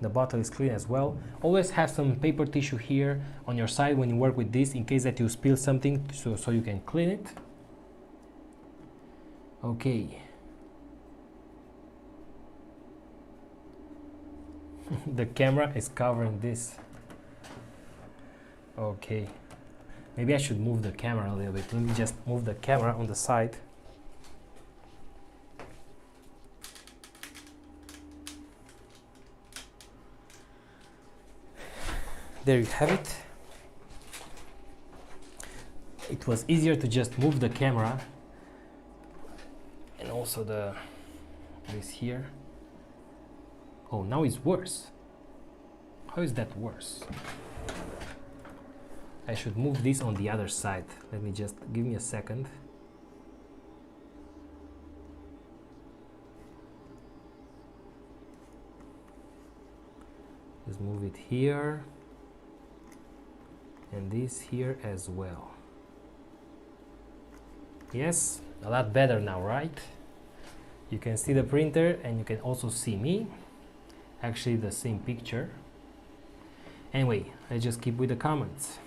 The bottle is clean as well. Always have some paper tissue here on your side when you work with this, in case that you spill something, so you can clean it. Okay. The camera is covering this. Okay. Maybe I should move the camera a little bit. Let me just move the camera on the side. There you have it. It was easier to just move the camera, and also this here. Oh, now it's worse. How is that worse? I should move this on the other side. Let me just give me a second. Just move it here and this here as well. Yes, a lot better now, right? You can see the printer and you can also see me. Actually the same picture. Anyway, let's just keep with the comments.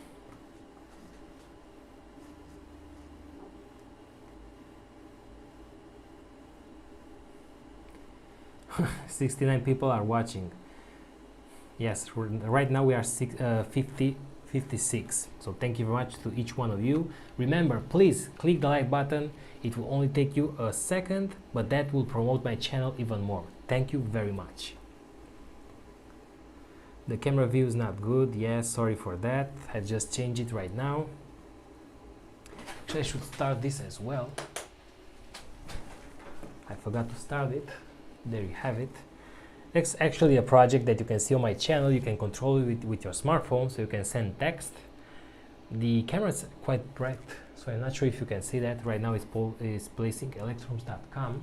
"69 people are watching." Yes, right now we are 56. So thank you very much to each one of you. Remember, please click the like button. It will only take you a second, but that will promote my channel even more. Thank you very much. The camera view is not good. Yes, sorry for that. I just changed it right now. Actually, I should start this as well. I forgot to start it. There you have it. It's actually a project that you can see on my channel. You can control it with your smartphone, so you can send text. The camera is quite bright, so I'm not sure if you can see that. Right now it's placing Electronoobs.com.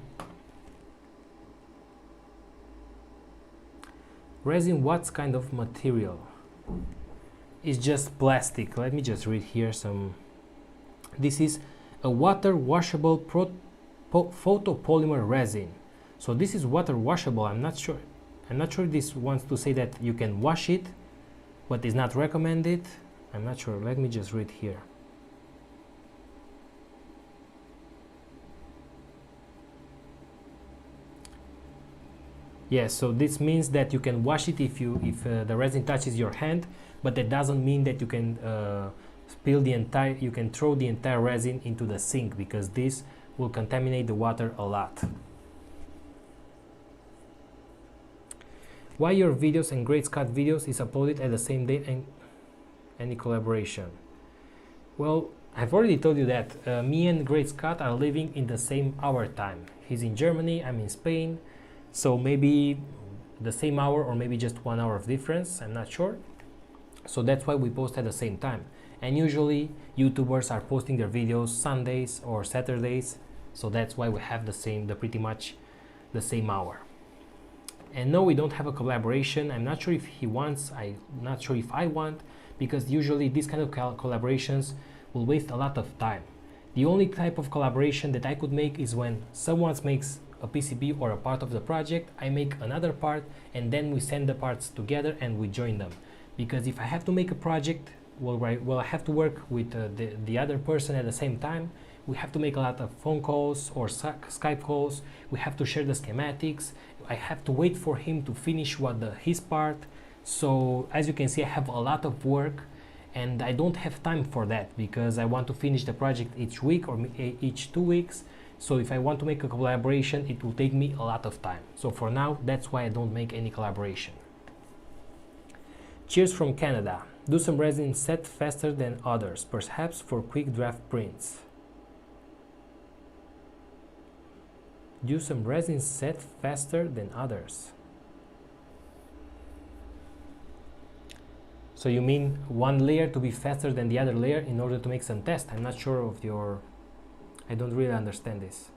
Resin, what kind of material? It's just plastic. Let me just read here some. This is a water washable photopolymer resin. So this is water washable. I'm not sure if this wants to say that you can wash it, but it's not recommended. I'm not sure. Let me just read here. Yes, so this means that you can wash it if the resin touches your hand, but that doesn't mean that you can you can throw the entire resin into the sink, because this will contaminate the water a lot. Why your videos and Great Scott videos is uploaded at the same day and any collaboration? Well, I've already told you that me and Great Scott are living in the same hour time. He's in Germany, I'm in Spain, so maybe the same hour or maybe just 1 hour of difference, I'm not sure. So that's why we post at the same time. And usually YouTubers are posting their videos Sundays or Saturdays, so that's why we have pretty much the same hour. And no, we don't have a collaboration. I'm not sure if he wants, I'm not sure if I want, because usually these kind of collaborations will waste a lot of time. The only type of collaboration that I could make is when someone makes a PCB or a part of the project, I make another part, and then we send the parts together and we join them. Because if I have to make a project, well, I have to work with the other person at the same time. We have to make a lot of phone calls or Skype calls. We have to share the schematics. I have to wait for him to finish his part. So as you can see, I have a lot of work, and I don't have time for that because I want to finish the project each week or each 2 weeks. So if I want to make a collaboration, it will take me a lot of time. So for now, that's why I don't make any collaboration. Cheers from Canada. Do some resin set faster than others, perhaps for quick draft prints. Do some resin set faster than others. So you mean one layer to be faster than the other layer in order to make some test? I'm not sure of I don't really understand this.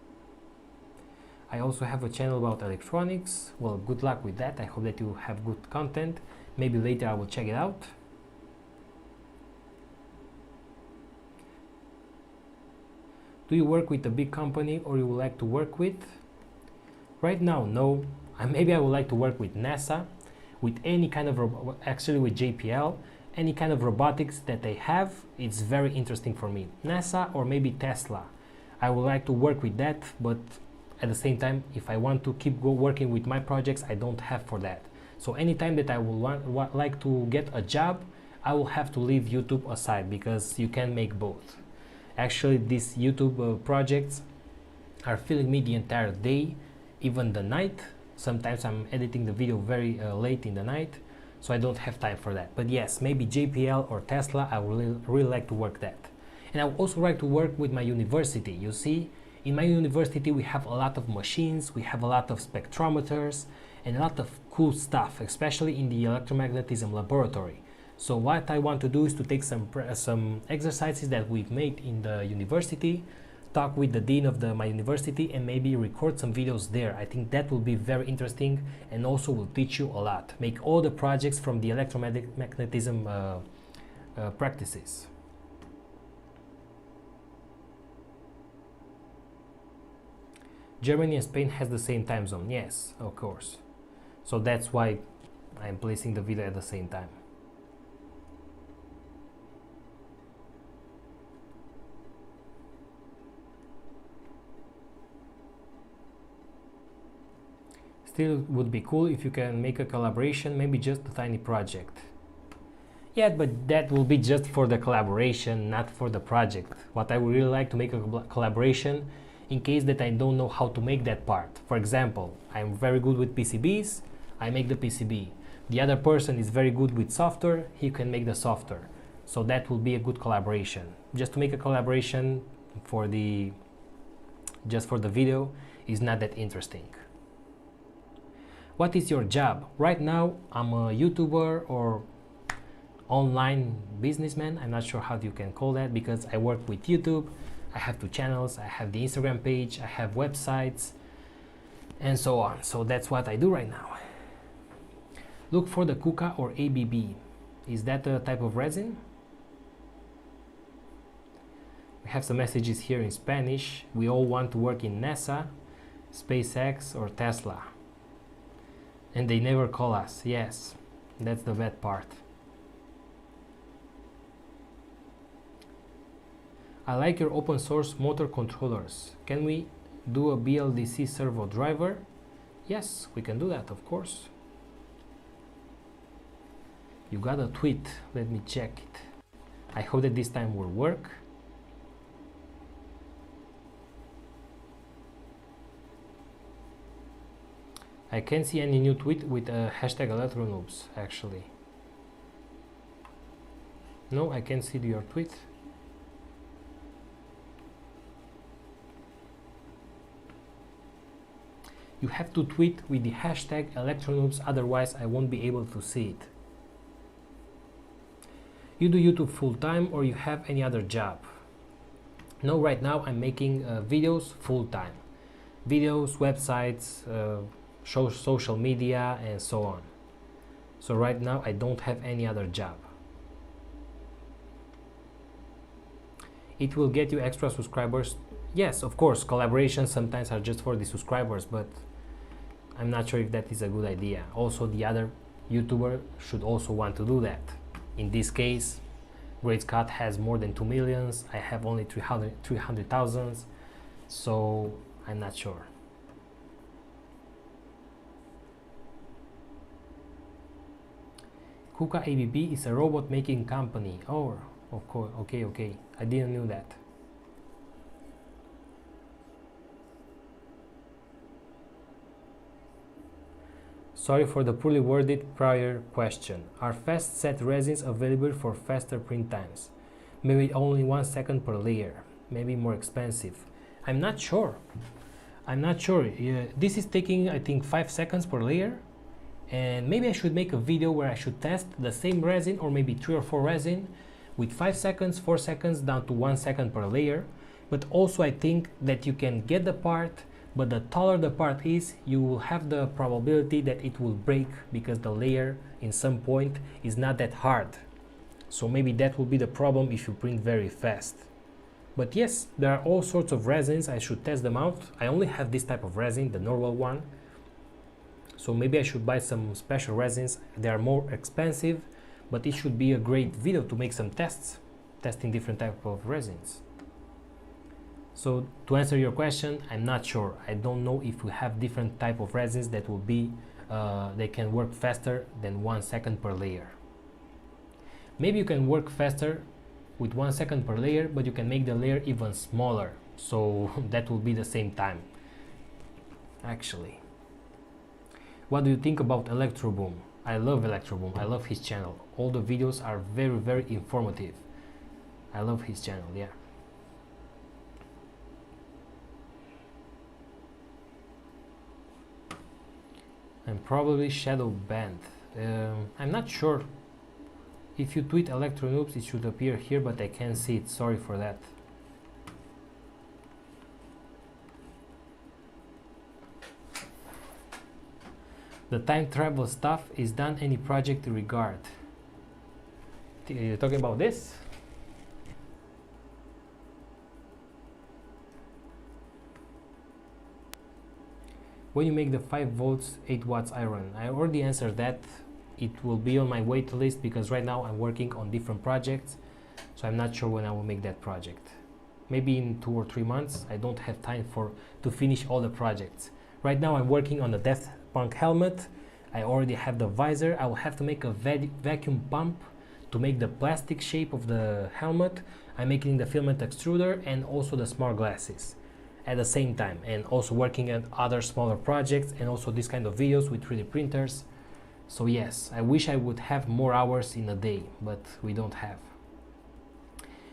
I also have a channel about electronics. Well, good luck with that. I hope that you have good content. Maybe later I will check it out. Do you work with a big company or you would like to work with? Right now, no. Maybe I would like to work with NASA, with any kind of, actually with JPL, any kind of robotics that they have. It's very interesting for me. NASA or maybe Tesla. I would like to work with that, but at the same time, if I want to keep working with my projects, I don't have for that. So anytime that I will like to get a job, I will have to leave YouTube aside, because you can make both. Actually, these YouTube projects are filling me the entire day, even the night. Sometimes I'm editing the video very late in the night, so I don't have time for that. But yes, maybe JPL or Tesla, I would really like to work that. And I would also like to work with my university. You see, in my university we have a lot of machines, we have a lot of spectrometers, and a lot of cool stuff, especially in the electromagnetism laboratory. So what I want to do is to take some exercises that we've made in the university, talk with the dean of my university, and maybe record some videos there. I think that will be very interesting and also will teach you a lot. Make all the projects from the electromagnetism practices. Germany and Spain has the same time zone. Yes, of course. So that's why I'm placing the video at the same time. Still would be cool if you can make a collaboration, maybe just a tiny project. Yeah, but that will be just for the collaboration, not for the project. What I would really like to make a collaboration in case that I don't know how to make that part. For example, I'm very good with PCBs, I make the PCB. The other person is very good with software, he can make the software. So that will be a good collaboration. Just to make a collaboration for just for the video is not that interesting. What is your job? Right now, I'm a YouTuber or online businessman. I'm not sure how you can call that because I work with YouTube. I have 2 channels, I have the Instagram page, I have websites, and so on. So that's what I do right now. Look for the KUKA or ABB. Is that a type of resin? We have some messages here in Spanish. We all want to work in NASA, SpaceX, or Tesla. And they never call us. Yes, that's the bad part. I like your open source motor controllers. Can we do a BLDC servo driver? Yes, we can do that, of course. You got a tweet. Let me check it. I hope that this time will work. I can't see any new tweet with a hashtag Electronoobs, actually. No, I can't see your tweet. You have to tweet with the hashtag Electronoobs, otherwise I won't be able to see it. You do YouTube full-time or you have any other job? No, right now I'm making videos full-time. Videos, websites, social media, and so on. So right now I don't have any other job. It will get you extra subscribers. Yes, of course, collaborations sometimes are just for the subscribers, but I'm not sure if that is a good idea. Also, the other YouTuber should also want to do that. In this case, Great Scott has more than 2 millions. I have only 300,000, so I'm not sure. KUKA ABB is a robot making company. Oh, of course. Okay. I didn't know that. Sorry for the poorly worded prior question. Are fast set resins available for faster print times? Maybe only 1 second per layer. Maybe more expensive. I'm not sure. This is taking, I think, 5 seconds per layer. And maybe I should make a video where I should test the same resin, or maybe 3 or 4 resin with 5 seconds, 4 seconds down to 1 second per layer. But also I think that you can get the part, but the taller the part is, you will have the probability that it will break because the layer in some point is not that hard. So maybe that will be the problem if you print very fast. But yes, there are all sorts of resins. I should test them out. I only have this type of resin, the normal one. So maybe I should buy some special resins. They are more expensive, but it should be a great video to make some tests, testing different types of resins. So to answer your question, I'm not sure. I don't know if we have different type of resins that will be, they can work faster than 1 second per layer. Maybe you can work faster with 1 second per layer, but you can make the layer even smaller. So that will be the same time, actually. What do you think about Electroboom? I love Electroboom. I love his channel. All the videos are very, very informative. I love his channel, yeah. I'm probably shadow banned. I'm not sure. If you tweet Electronoobs, it should appear here, but I can't see it. Sorry for that. The time travel stuff is done any project regard. You're talking about this? When you make the 5 volts 8 watts iron, I already answered that. It will be on my wait list because right now I'm working on different projects, so I'm not sure when I will make that project. Maybe in 2 or 3 months. I don't have time to finish all the projects. Right now I'm working on the Daft Punk helmet. I already have the visor. I will have to make a vacuum pump to make the plastic shape of the helmet. I'm making the filament extruder and also the smart glasses at the same time, and also working on other smaller projects and also this kind of videos with 3D printers. So yes, I wish I would have more hours in a day, but we don't have.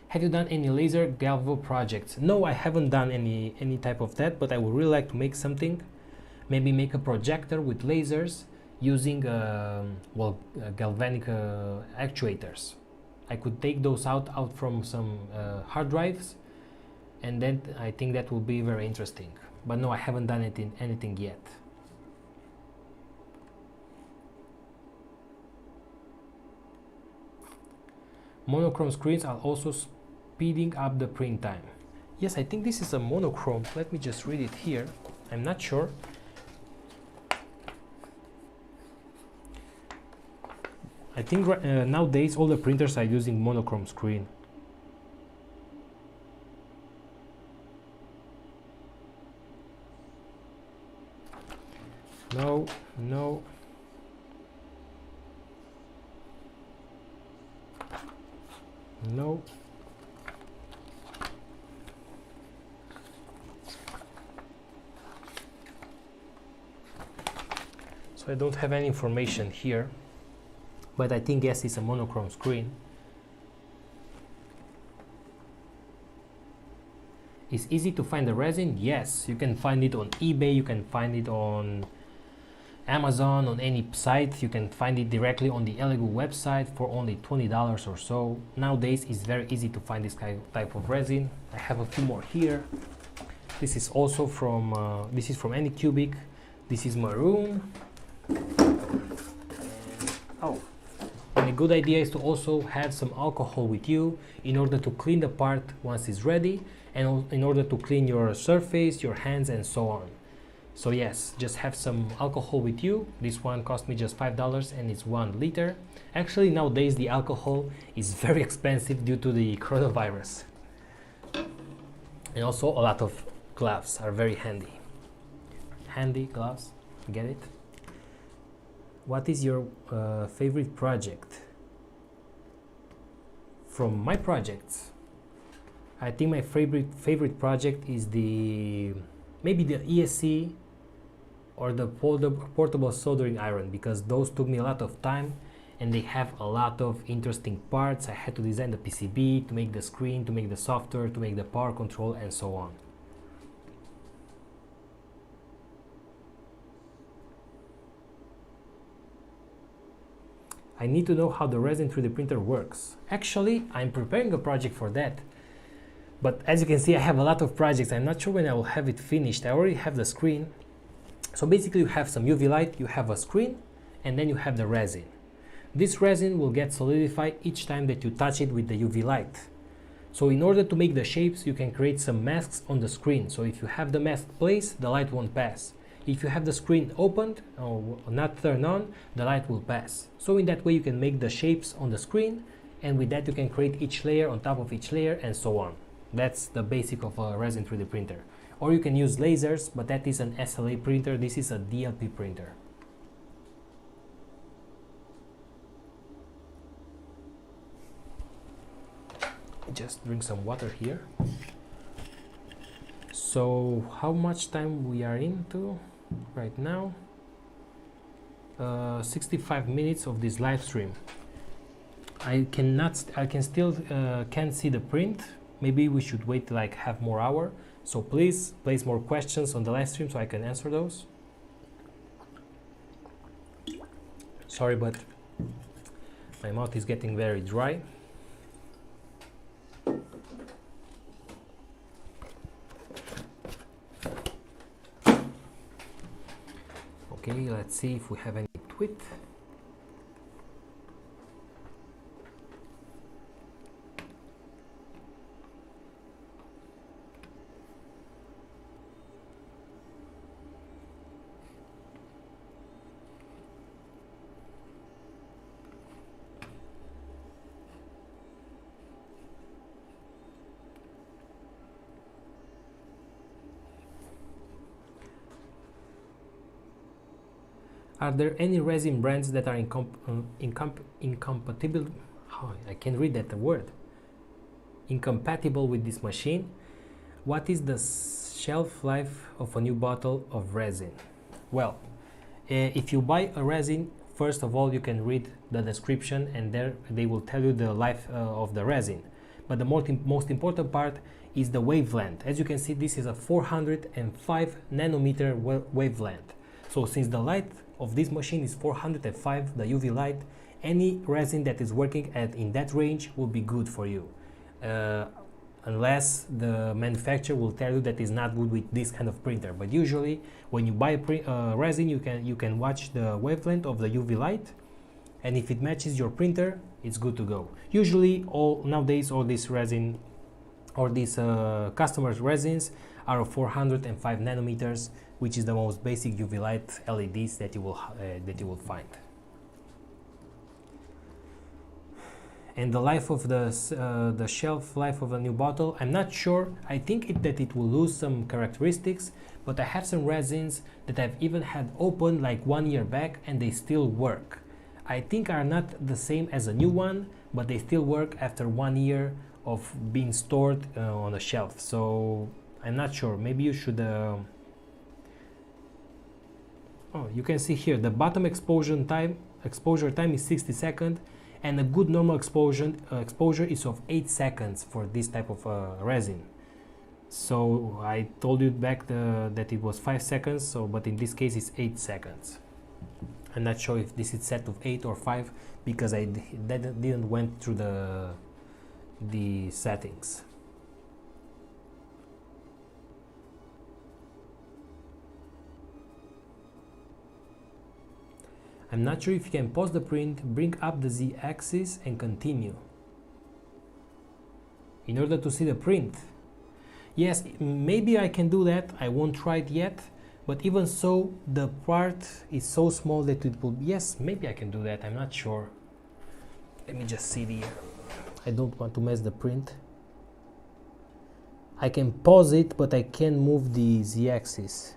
Have you done any laser galvo projects? No, I haven't done any type of that, but I would really like to make something. Maybe make a projector with lasers using galvanic actuators. I could take those out from some hard drives, and then I think that will be very interesting. But no, I haven't done anything yet. Monochrome screens are also speeding up the print time. Yes, I think this is a monochrome. Let me just read it here. I'm not sure. I think nowadays all the printers are using monochrome screen. No, no. No. So I don't have any information here, but I think yes, it's a monochrome screen. It's easy to find the resin. Yes, you can find it on eBay, you can find it on Amazon, on any site. You can find it directly on the ELEGOO website for only $20 or so. Nowadays it's very easy to find this type of resin. I have a few more here. This is also from Anycubic. This is maroon. And a good idea is to also have some alcohol with you in order to clean the part once it's ready, and in order to clean your surface, your hands, and so on. So yes, just have some alcohol with you. This one cost me just $5 and it's 1 liter. Actually, nowadays the alcohol is very expensive due to the coronavirus. And also a lot of gloves are very handy. Handy gloves, get it? What is your favorite project? From my projects, I think my favorite project is maybe the ESC or the portable soldering iron, because those took me a lot of time and they have a lot of interesting parts. I had to design the PCB, to make the screen, to make the software, to make the power control, and so on. I need to know how the resin 3D printer works. Actually, I'm preparing a project for that. But as you can see, I have a lot of projects. I'm not sure when I will have it finished. I already have the screen. So basically you have some UV light, you have a screen, and then you have the resin. This resin will get solidified each time that you touch it with the UV light. So in order to make the shapes, you can create some masks on the screen. So if you have the mask placed, the light won't pass. If you have the screen opened or not turned on, the light will pass. So in that way you can make the shapes on the screen, and with that you can create each layer on top of each layer, and so on. That's the basic of a resin 3D printer. Or you can use lasers, but that is an SLA printer. This is a DLP printer. Just drink some water here. So how much time we are into right now? 65 minutes of this live stream. I can still can't see the print. Maybe we should wait like half more hour. So please place more questions on the live stream so I can answer those. Sorry, but My mouth is getting very dry. Okay, let's see if we have any tweet. Are there any resin brands that are incompatible? Oh, I can't read that word. Incompatible with this machine? What is the shelf life of a new bottle of resin? Well, if you buy a resin, first of all, you can read the description, and there they will tell you the life of the resin. But the most important part is the wavelength. As you can see, this is a 405 nanometer wavelength. So since the light of this machine is 405, the UV light, any resin that is working in that range will be good for you, unless the manufacturer will tell you that is not good with this kind of printer. But usually when you buy resin, you can watch the wavelength of the UV light, and if it matches your printer, it's good to go. Usually nowadays all these resin or these customers resins are 405 nanometers, which is the most basic UV light LEDs that you will find. And the life of the shelf life of a new bottle, I'm not sure. I think that it will lose some characteristics, but I have some resins that I've even had open like 1 year back, and they still work. I think are not the same as a new one, but they still work after 1 year of being stored on a shelf. So I'm not sure. Maybe you should. Oh, you can see here the bottom exposure time is 60 seconds, and a good normal exposure is of 8 seconds for this type of resin. So I told you back that it was 5 seconds. So, but in this case it's 8 seconds. I'm not sure if this is set of 8 or 5 because I didn't went through the settings. I'm not sure if you can pause the print, bring up the Z-axis and continue in order to see the print. Yes, maybe I can do that. I won't try it yet, but even so, the part is so small that it will. Yes, maybe I can do that. I'm not sure. Let me just see the. I don't want to mess the print. I can pause it, but I can't move the Z-axis.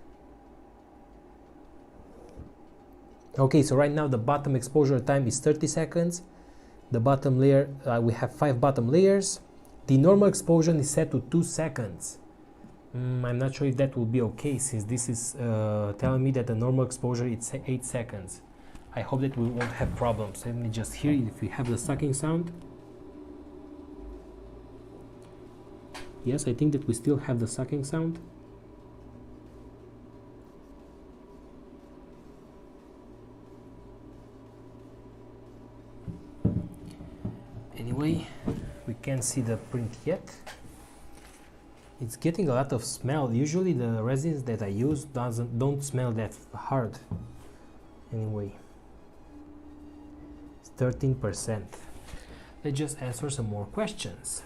Okay, so right now the bottom exposure time is 30 seconds. The bottom layer, we have 5 bottom layers. The normal exposure is set to 2 seconds. I'm not sure if that will be okay, since this is telling me that the normal exposure is 8 seconds. I hope that we won't have problems. Let me just hear if we have the sucking sound. Yes, I think that we still have the sucking sound. Anyway, we can't see the print yet. It's getting a lot of smell. Usually the resins that I use don't smell that hard. Anyway, it's 13%. Let's just answer some more questions.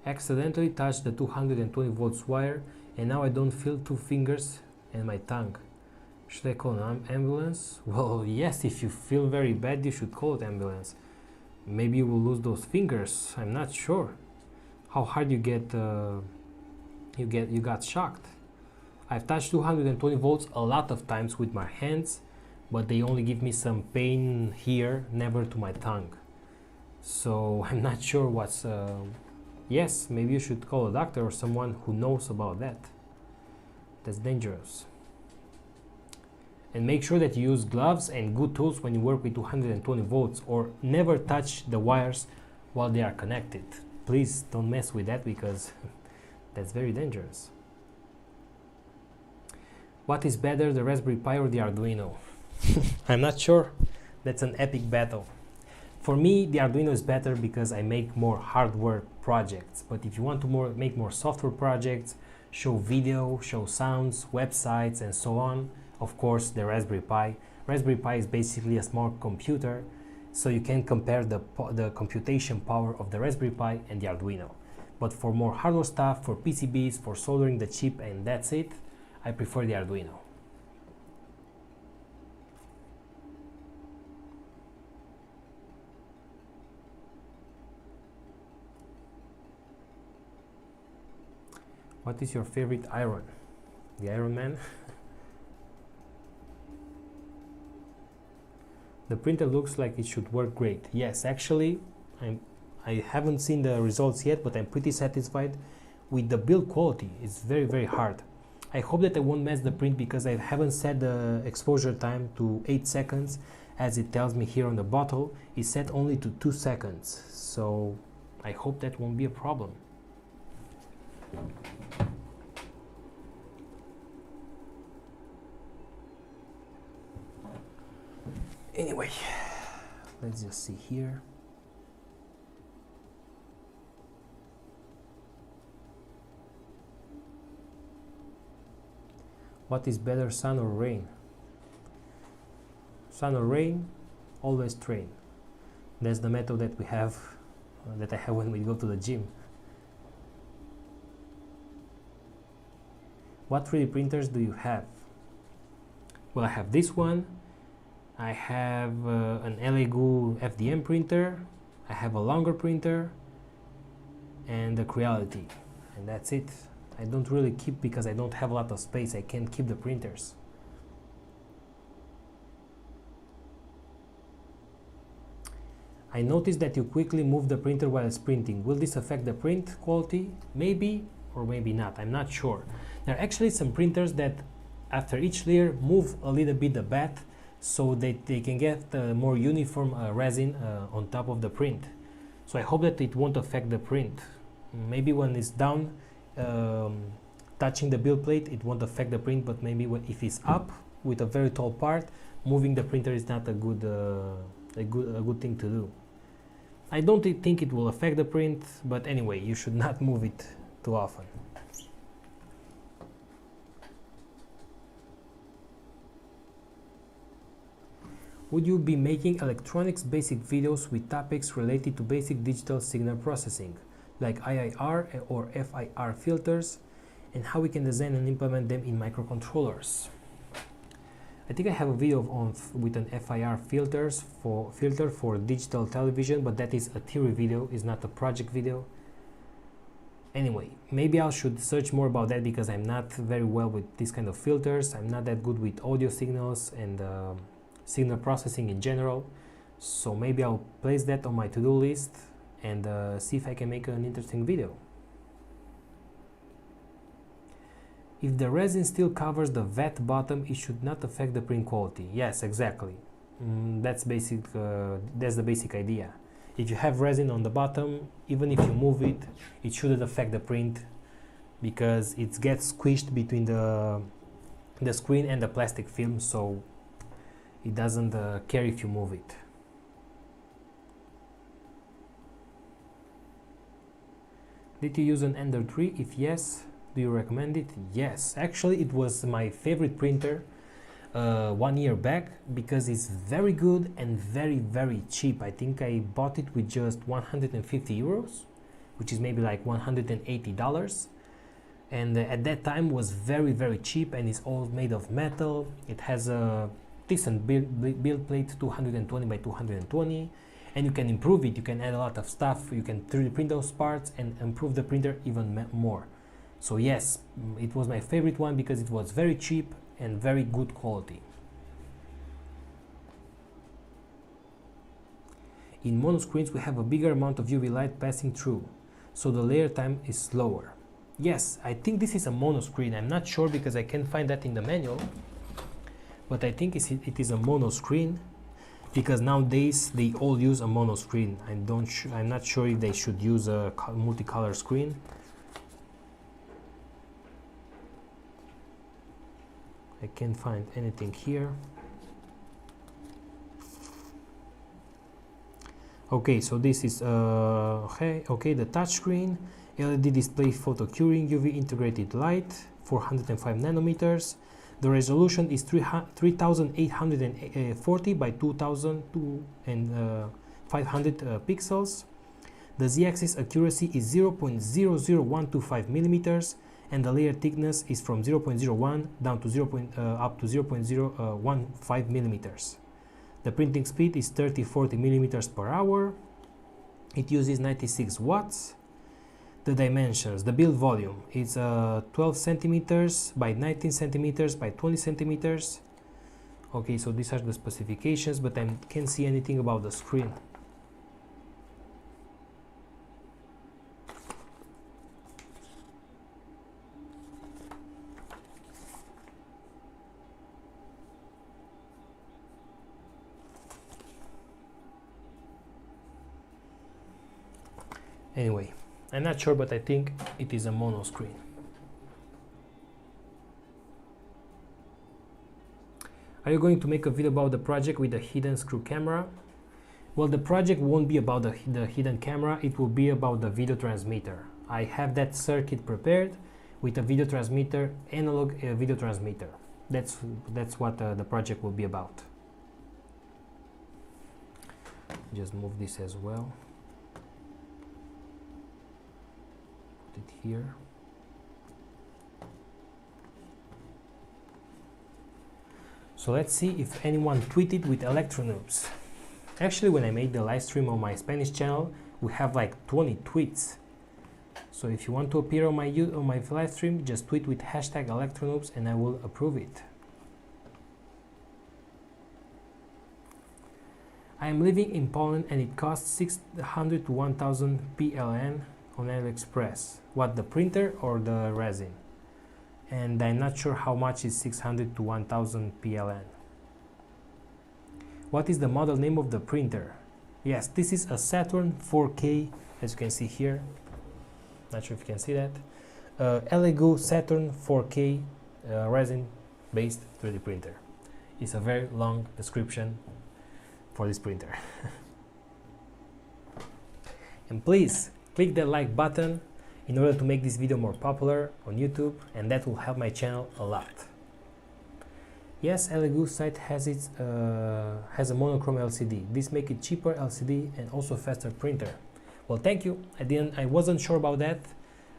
Accidentally touched the 220 volts wire, and now I don't feel 2 fingers and my tongue. Should I call an ambulance? Well, yes, if you feel very bad, you should call an ambulance. Maybe you will lose those fingers. I'm not sure how hard you got shocked. I've touched 220 volts a lot of times with my hands, but they only give me some pain here, never to my tongue. So I'm not sure what's. Yes, maybe you should call a doctor or someone who knows about that. That's dangerous. And make sure that you use gloves and good tools when you work with 220 volts, or never touch the wires while they are connected. Please don't mess with that, because that's very dangerous. What is better, the Raspberry Pi or the Arduino? I'm not sure. That's an epic battle. For me, the Arduino is better because I make more hardware projects. But if you want to make more software projects, show video, show sounds, websites, and so on, of course, the Raspberry Pi. Raspberry Pi is basically a small computer, so you can compare the computation power of the Raspberry Pi and the Arduino. But for more hardware stuff, for PCBs, for soldering the chip, and that's it, I prefer the Arduino. What is your favorite iron? The Iron Man? The printer looks like it should work great. Yes, actually, I haven't seen the results yet, but I'm pretty satisfied with the build quality. It's very, very hard. I hope that I won't mess the print because I haven't set the exposure time to 8 seconds, as it tells me here on the bottle. It's set only to 2 seconds, so I hope that won't be a problem. Anyway, let's just see here. What is better, sun or rain? Sun or rain, always train. That's the method that we have, that I have when we go to the gym. What 3D printers do you have? Well, I have this one. I have an ELEGOO FDM printer. I have a longer printer and a Creality, and that's it. I don't really keep because I don't have a lot of space. I can't keep the printers. I noticed that you quickly move the printer while it's printing. Will this affect the print quality? Maybe or maybe not. I'm not sure. There are actually some printers that after each layer move a little bit the bed so that they can get more uniform resin on top of the print. So I hope that it won't affect the print. Maybe when it's down, touching the build plate, it won't affect the print, but maybe if it's up with a very tall part, moving the printer is not a good thing to do. I don't think it will affect the print, but anyway, you should not move it too often. Would you be making electronics basic videos with topics related to basic digital signal processing, like IIR or FIR filters, and how we can design and implement them in microcontrollers? I think I have a video with an FIR filter for digital television, but that is a theory video, is not a project video. Anyway, maybe I should search more about that because I'm not very well with this kind of filters. I'm not that good with audio signals and signal processing in general. So maybe I'll place that on my to-do list and see if I can make an interesting video. If the resin still covers the vat bottom, it should not affect the print quality. Yes, exactly. That's the basic idea. If you have resin on the bottom, even if you move it, it shouldn't affect the print because it gets squished between the screen and the plastic film, so it doesn't care if you move it. Did you use an Ender 3? If yes, do you recommend it? Yes, actually it was my favorite printer 1 year back because it's very good and very cheap. I think I bought it with just 150 euros, which is maybe like $180, and at that time was very cheap, and it's all made of metal. It has a decent build plate, 220 by 220, and you can improve it. You can add a lot of stuff. You can 3D print those parts and improve the printer even more. So yes, it was my favorite one because it was very cheap and very good quality. In mono screens we have a bigger amount of UV light passing through, so the layer time is slower. Yes, I think this is a mono screen. I'm not sure because I can't find that in the manual, but I think it is a mono screen because nowadays they all use a mono screen. I'm not sure if they should use a multicolor screen. I can't find anything here. Okay, so this is okay, the touchscreen, LED display, photo curing, UV integrated light, 405 nanometers. The resolution is 3840 by 2500 pixels. The z-axis accuracy is 0.00125 millimeters, and the layer thickness is from 0.01 down to up to 0.015 millimeters. The printing speed is 30-40 millimeters per hour. It uses 96 watts. The dimensions, the build volume is 12 centimeters by 19 centimeters by 20 centimeters. Okay, so these are the specifications, but I can't see anything about the screen. Anyway, I'm not sure, but I think it is a mono screen. Are you going to make a video about the project with the hidden screw camera? Well, the project won't be about the hidden camera, it will be about the video transmitter. I have that circuit prepared with a video transmitter, analog video transmitter. That's what the project will be about. Just move this as well. Put it here. So let's see if anyone tweeted with Electronoobs. Actually, when I made the live stream on my Spanish channel, we have like 20 tweets. So if you want to appear on my live stream, just tweet with hashtag Electronoobs and I will approve it. I am living in Poland and it costs 600 to 1000 PLN on AliExpress. What, the printer or the resin? And I'm not sure how much is 600 to 1000 PLN. What is the model name of the printer? Yes, this is a Saturn 4K, as you can see here. Not sure if you can see that. ELEGOO Saturn 4K resin-based 3D printer. It's a very long description for this printer. And please click the like button in order to make this video more popular on YouTube, and that will help my channel a lot. Yes, ELEGOO site has a monochrome LCD. This makes it cheaper LCD and also faster printer. Well, thank you. I wasn't sure about that,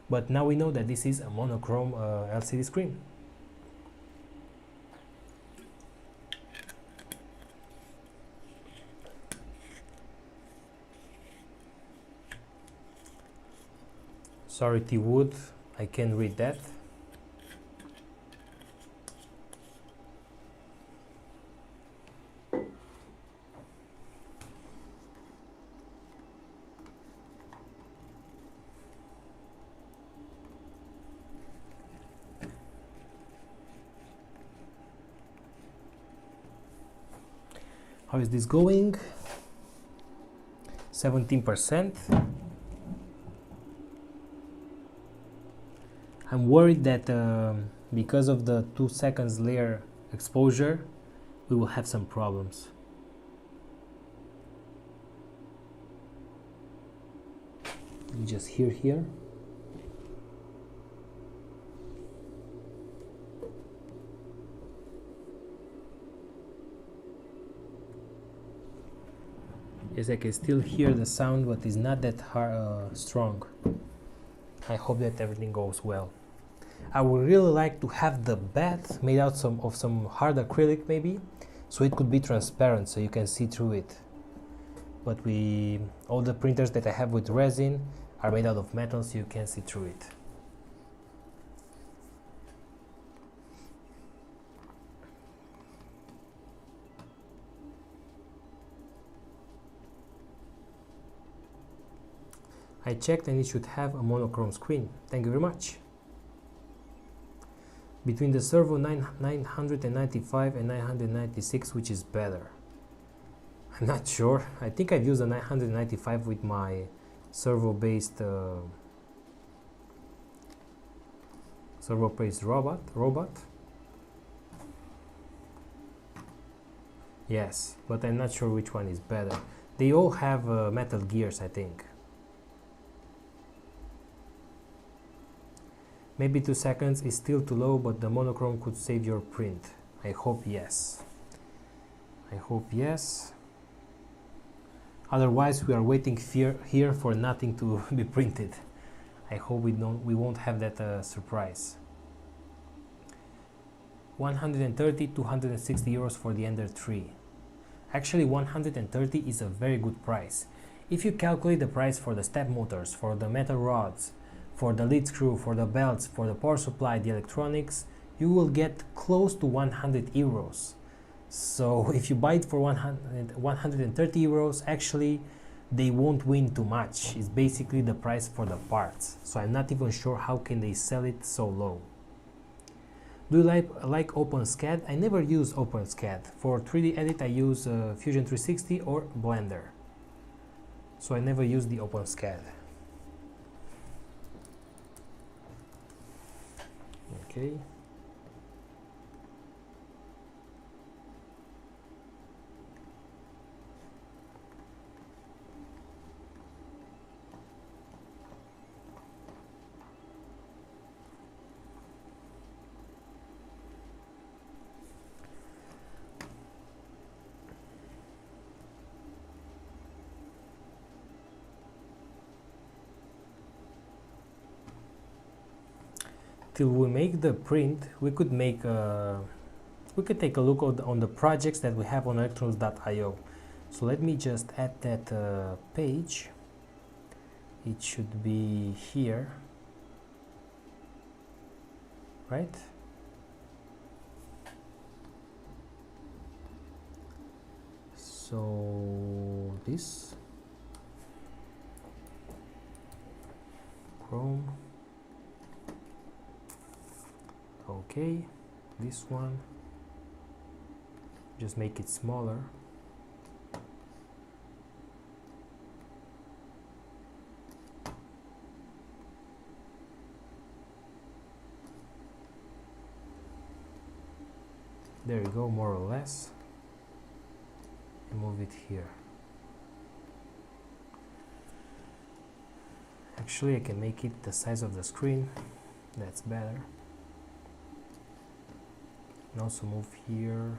but now we know that this is a monochrome LCD screen. Sorry, T Wood, I can't read that. How is this going? 17%. I'm worried that because of the 2 seconds layer exposure, we will have some problems. Just here. Yes, I can still hear the sound, but it's not that strong. I hope that everything goes well. I would really like to have the bath made out of some hard acrylic maybe, so it could be transparent so you can see through it. But all the printers that I have with resin are made out of metal, so you can see through it. I checked and it should have a monochrome screen. Thank you very much. Between the servo 995 and 996, which is better? I'm not sure. I think I've used a 995 with my servo-based robot. Yes, but I'm not sure which one is better. They all have metal gears, I think. Maybe 2 seconds is still too low, but the monochrome could save your print. I hope yes. I hope yes. Otherwise we are waiting here for nothing to be printed. I hope we won't have that surprise. 130, 260 euros for the Ender 3. Actually 130 is a very good price. If you calculate the price for the step motors, for the metal rods, for the lead screw, for the belts, for the power supply, the electronics, you will get close to 100 euros. So if you buy it for 130 euros, actually they won't win too much. It's basically the price for the parts. So I'm not even sure how can they sell it so low. Do you like OpenSCAD? I never use OpenSCAD. For 3D edit I use Fusion 360 or Blender. So I never use the OpenSCAD. Okay. Till we make the print, we could take a look on the projects that we have on electronoobs.io. So let me just add that page. It should be here, right? So this Chrome. Okay, this one, just make it smaller. There you go, more or less, and move it here. Actually, I can make it the size of the screen, that's better. And also move here.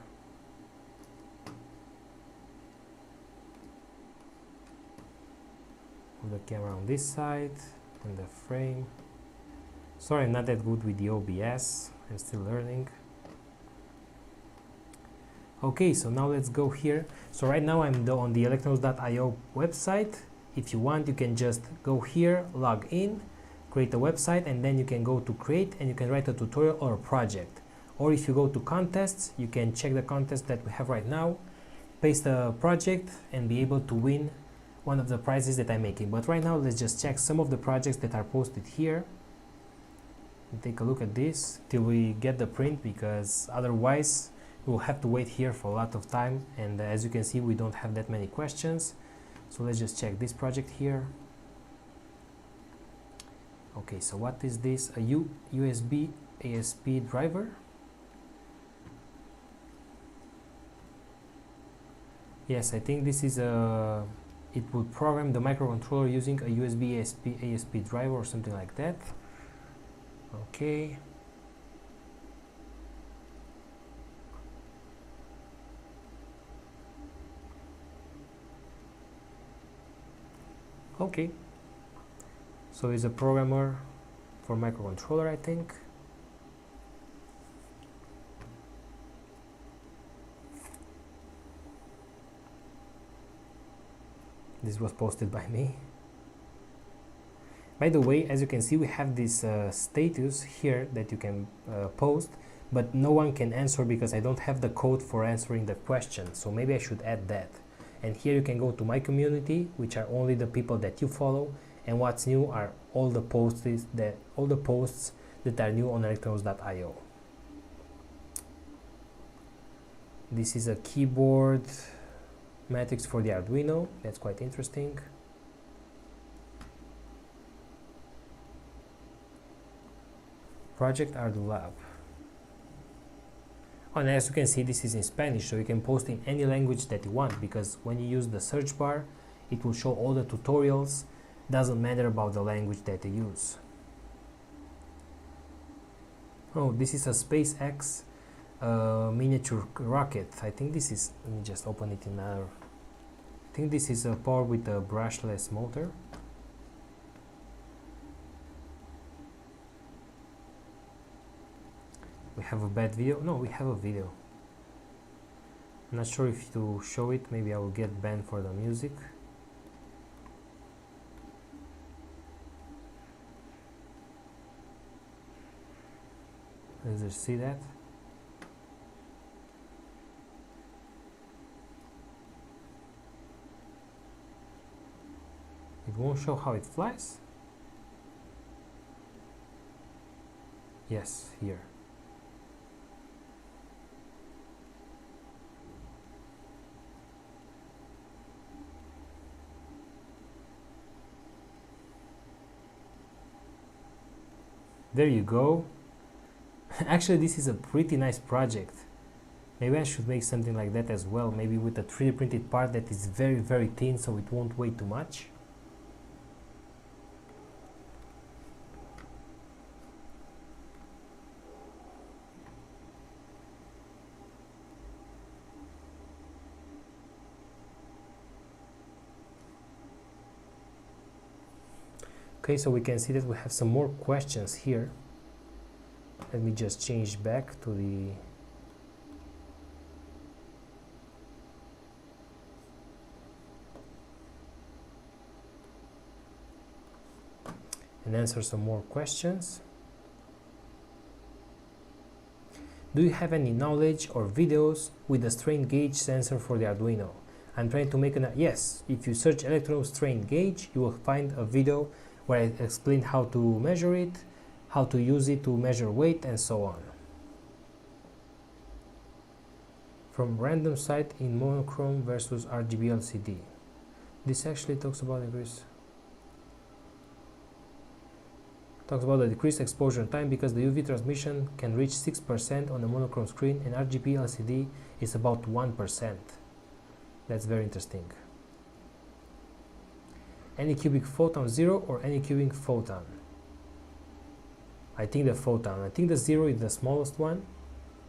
Move the camera on this side and the frame. Sorry, I'm not that good with the OBS. I'm still learning. Okay, so now let's go here. So right now I'm on the electronoobs.io website. If you want, you can just go here, log in, create a website, and then you can go to create and you can write a tutorial or a project. Or if you go to contests, you can check the contest that we have right now, paste a project and be able to win one of the prizes that I'm making. But right now let's just check some of the projects that are posted here and take a look at this till we get the print, because otherwise we'll have to wait here for a lot of time, and as you can see we don't have that many questions. So let's just check this project here. Okay, so what is this? A USB ASP driver? Yes, I think this is a, it will program the microcontroller using a USB ASP driver or something like that. Okay. Okay. So he's a programmer for microcontroller, I think. This was posted by me. By the way, as you can see, we have this status here that you can post, but no one can answer because I don't have the code for answering the question. So maybe I should add that. And here you can go to my community, which are only the people that you follow, and what's new are all the posts that are new on electronoobs.io. This is a keyboard matrix for the Arduino. That's quite interesting. Project Ardu Lab. And as you can see, this is in Spanish, so you can post in any language that you want, because when you use the search bar, it will show all the tutorials. Doesn't matter about the language that you use. Oh, this is a SpaceX miniature rocket. I think this is, let me just open it in another. I think this is a powered with a brushless motor. We have a bad video. No, we have a video. I'm not sure if to show it. Maybe I will get banned for the music. Let's just see that. It won't show how it flies. Yes, here. There you go. Actually, this is a pretty nice project. Maybe I should make something like that as well, maybe with a 3D printed part that is very, very thin, so it won't weigh too much. Okay, so we can see that we have some more questions here. Let me just change back to the and answer some more questions. Do you have any knowledge or videos with a strain gauge sensor for the Arduino? I'm trying to make an yes. If you search Electronoobs strain gauge, you will find a video where I explain how to measure it, how to use it to measure weight, and so on. From random site in monochrome versus RGB LCD. This actually talks about the decreased exposure time, because the UV transmission can reach 6% on a monochrome screen and RGB LCD is about 1%. That's very interesting. Any cubic photon 0 or any cubic photon? I think the photon. I think the 0 is the smallest one,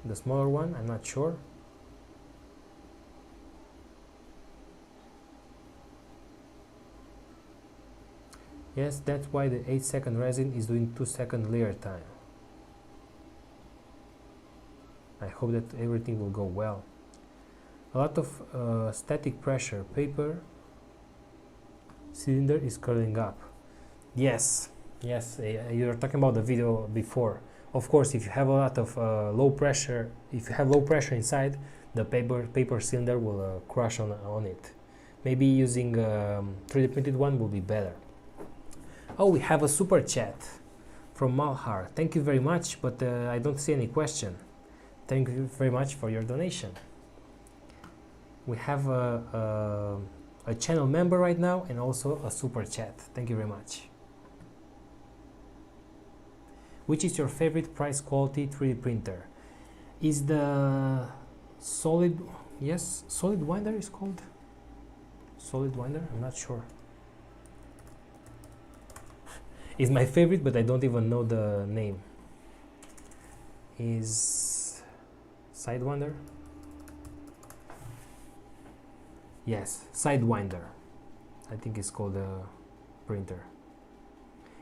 the smaller one, I'm not sure. Yes, that's why the 8-second resin is doing 2-second layer time. I hope that everything will go well. A lot of static pressure. Paper cylinder is curling up. Yes, yes, you were talking about the video before. Of course, if you have a lot of low pressure, if you have low pressure inside, the paper cylinder will crush on it. Maybe using 3D printed one will be better. Oh, we have a super chat from Malhar. Thank you very much, but I don't see any question. Thank you very much for your donation. We have a channel member right now and also a super chat. Thank you very much. Which is your favorite price quality 3D printer? Is the solid, yes, solid winder is called? Solid winder? I'm not sure. Is my favorite, but I don't even know the name. Is Sidewinder? Yes, Sidewinder. I think it's called a printer.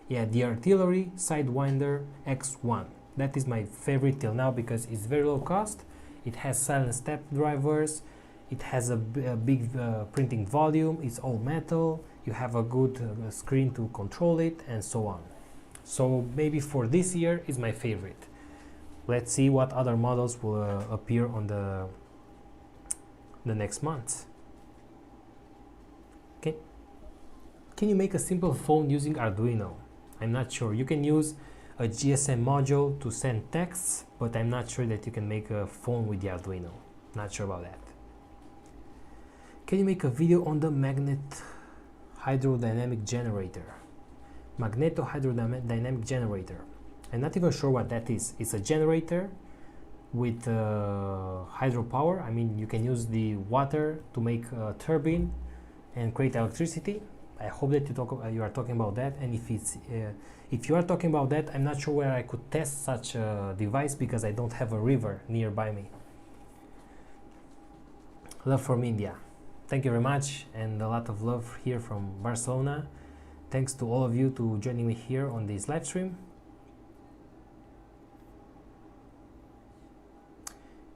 Yeah, the Artillery Sidewinder X1. That is my favorite till now because it's very low cost. It has silent step drivers. It has a big printing volume. It's all metal. You have a good screen to control it, and so on. So maybe for this year is my favorite. Let's see what other models will appear on the next months. Can you make a simple phone using Arduino? I'm not sure. You can use a GSM module to send texts, but I'm not sure that you can make a phone with the Arduino. Not sure about that. Can you make a video on the magnet hydrodynamic generator? Magneto hydrodynamic generator. I'm not even sure what that is. It's a generator with hydropower. I mean, you can use the water to make a turbine and create electricity. I hope that you are talking about that, and if you are talking about that, I'm not sure where I could test such a device because I don't have a river nearby me. Love from India. Thank you very much, and a lot of love here from Barcelona. Thanks to all of you to joining me here on this live stream.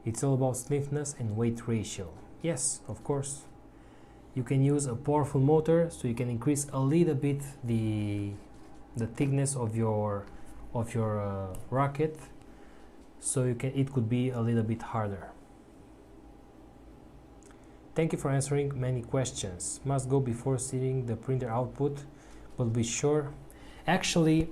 It's all about smoothness and weight ratio. Yes, of course. You can use a powerful motor, so you can increase a little bit the thickness of your rocket, so it could be a little bit harder. Thank you for answering many questions. Must go before seeing the printer output, but be sure. Actually,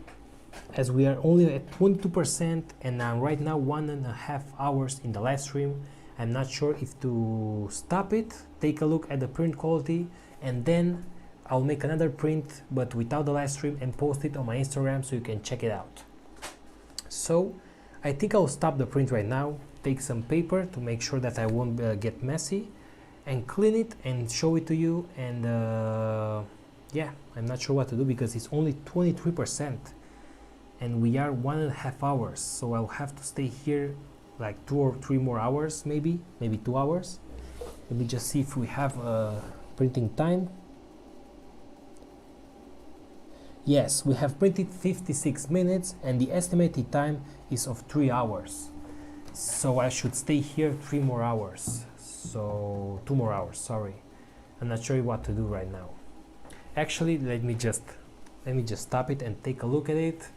as we are only at 22% and I'm right now 1.5 hours in the live stream, I'm not sure if to stop it, take a look at the print quality, and then I'll make another print but without the live stream and post it on my Instagram so you can check it out. So I think I'll stop the print right now, take some paper to make sure that I won't get messy, and clean it and show it to you. And yeah, I'm not sure what to do because it's only 23% and we are 1.5 hours, so I'll have to stay here like 2 or 3 more hours, maybe 2 hours. Let me just see if we have printing time. Yes, we have printed 56 minutes and the estimated time is of 3 hours, so I should stay here 3 more hours, so 2 more hours, sorry. I'm not sure what to do right now. Actually, let me just stop it and take a look at it,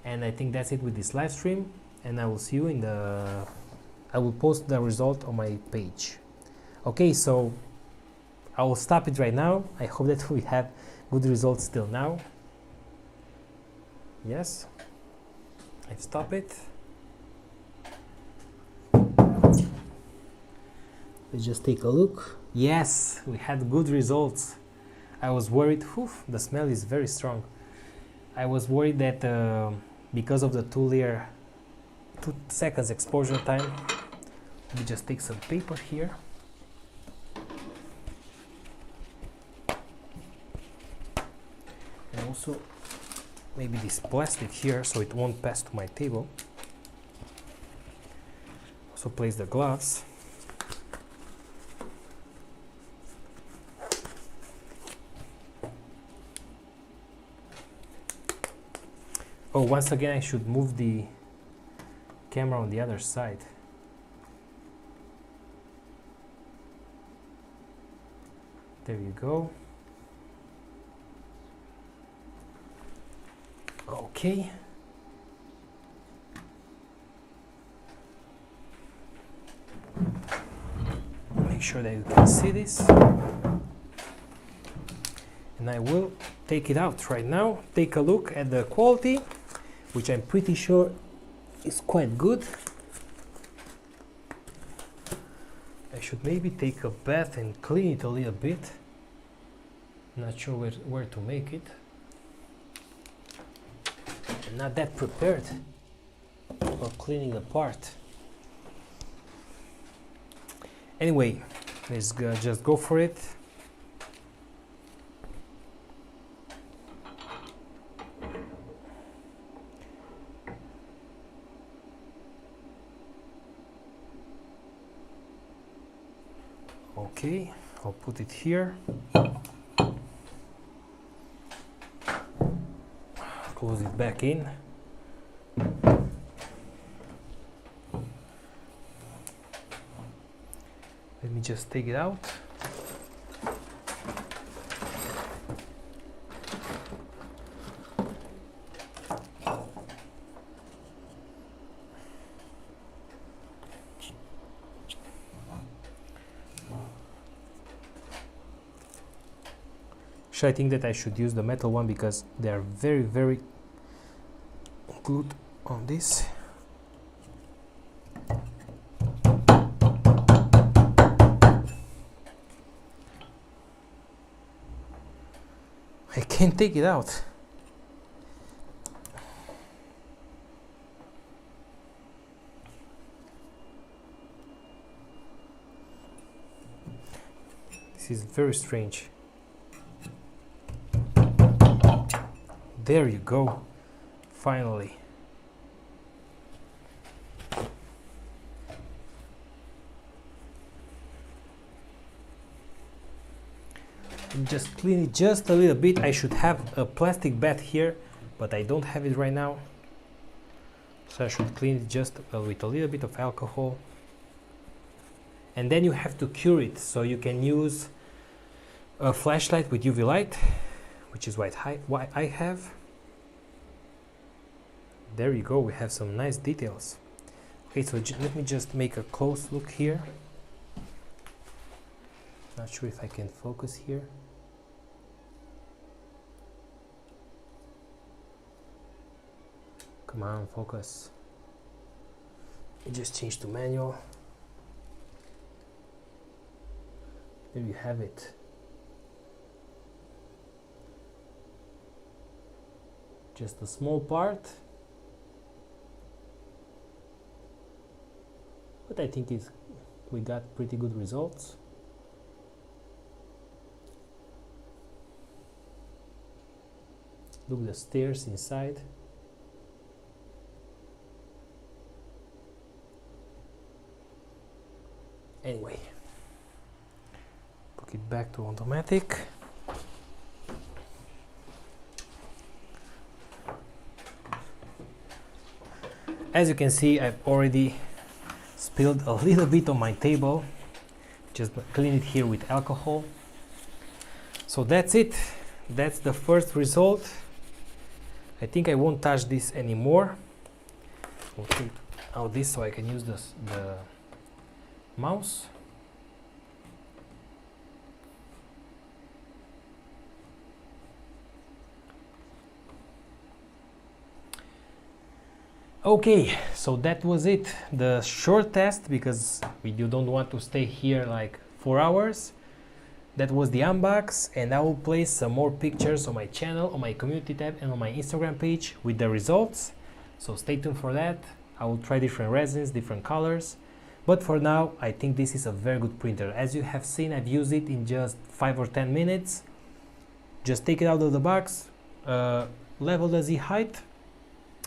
and I think that's it with this live stream, and I will see you in I will post the result on my page. Okay, so I will stop it right now. I hope that we have good results till now. Yes, I stop it. Let's just take a look. Yes, we had good results. I was worried, the smell is very strong. I was worried that because of the 2 seconds exposure time, let me just take some paper here. And also maybe this plastic here so it won't pass to my table. Also place the gloves. Oh, once again I should move the camera on the other side. There you go. Okay. Make sure that you can see this. And I will take it out right now. Take a look at the quality, which I'm pretty sure is quite good. I should maybe take a bath and clean it a little bit. Not sure where to make it. I'm not that prepared for cleaning the part. Anyway, let's just go for it. Okay, I'll put it here. Close it back in. Let me just take it out. I think that I should use the metal one because they are very glued on this. I can't take it out. This is very strange. There you go, finally. Just clean it just a little bit. I should have a plastic bat here, but I don't have it right now. So I should clean it just with a little bit of alcohol. And then you have to cure it, so you can use a flashlight with UV light, which is what I have. There you go, we have some nice details. Okay, so let me just make a close look here. Not sure if I can focus here. Come on, focus. Let me just change to manual. There you have it. Just a small part, but I think we got pretty good results. Look at the stairs inside. Anyway, put it back to automatic. As you can see, I've already spilled a little bit on my table. Just clean it here with alcohol. So that's it. That's the first result. I think I won't touch this anymore. I'll take out this so I can use the mouse. Okay, so that was it, the short test, because you don't want to stay here like 4 hours. That was the unbox, and I will place some more pictures on my channel, on my community tab, and on my Instagram page with the results. So stay tuned for that. I will try different resins, different colors. But for now, I think this is a very good printer. As you have seen, I've used it in just 5 or 10 minutes. Just take it out of the box, level the Z height,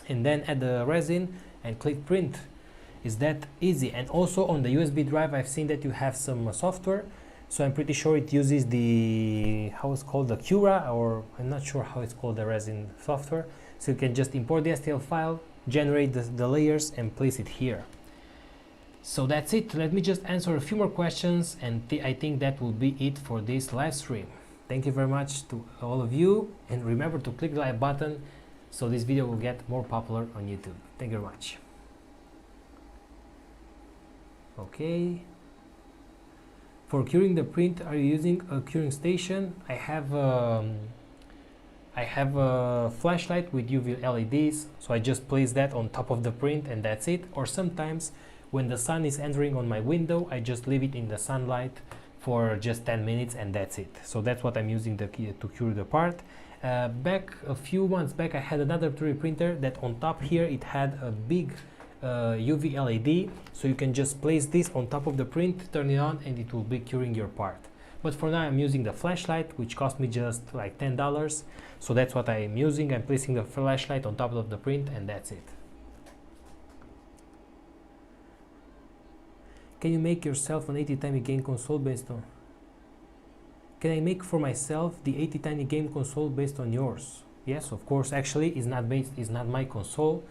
and then add the resin and click print. Is that easy? And also on the USB drive, I've seen that you have some software, so I'm pretty sure it uses the, how it's called, the Cura, or I'm not sure how it's called, the resin software. So you can just import the STL file, generate the layers, and place it here. So that's it. Let me just answer a few more questions, and I think that will be it for this live stream. Thank you very much to all of you, and remember to click the like button so this video will get more popular on YouTube. Thank you very much. Okay. For curing the print, are you using a curing station? I have a flashlight with UV LEDs, so I just place that on top of the print and that's it. Or sometimes when the sun is entering on my window, I just leave it in the sunlight for just 10 minutes and that's it. So that's what I'm using to cure the part. Back a few months back, I had another 3D printer that on top here it had a big UV LED, so you can just place this on top of the print, turn it on, and it will be curing your part. But for now I'm using the flashlight, which cost me just like $10, so that's what I'm using. I'm placing the flashlight on top of the print and that's it. Can you make yourself an 80 tiny game console based on? Can I make for myself the 80 tiny game console based on yours? Yes, of course. Actually, it's not my console.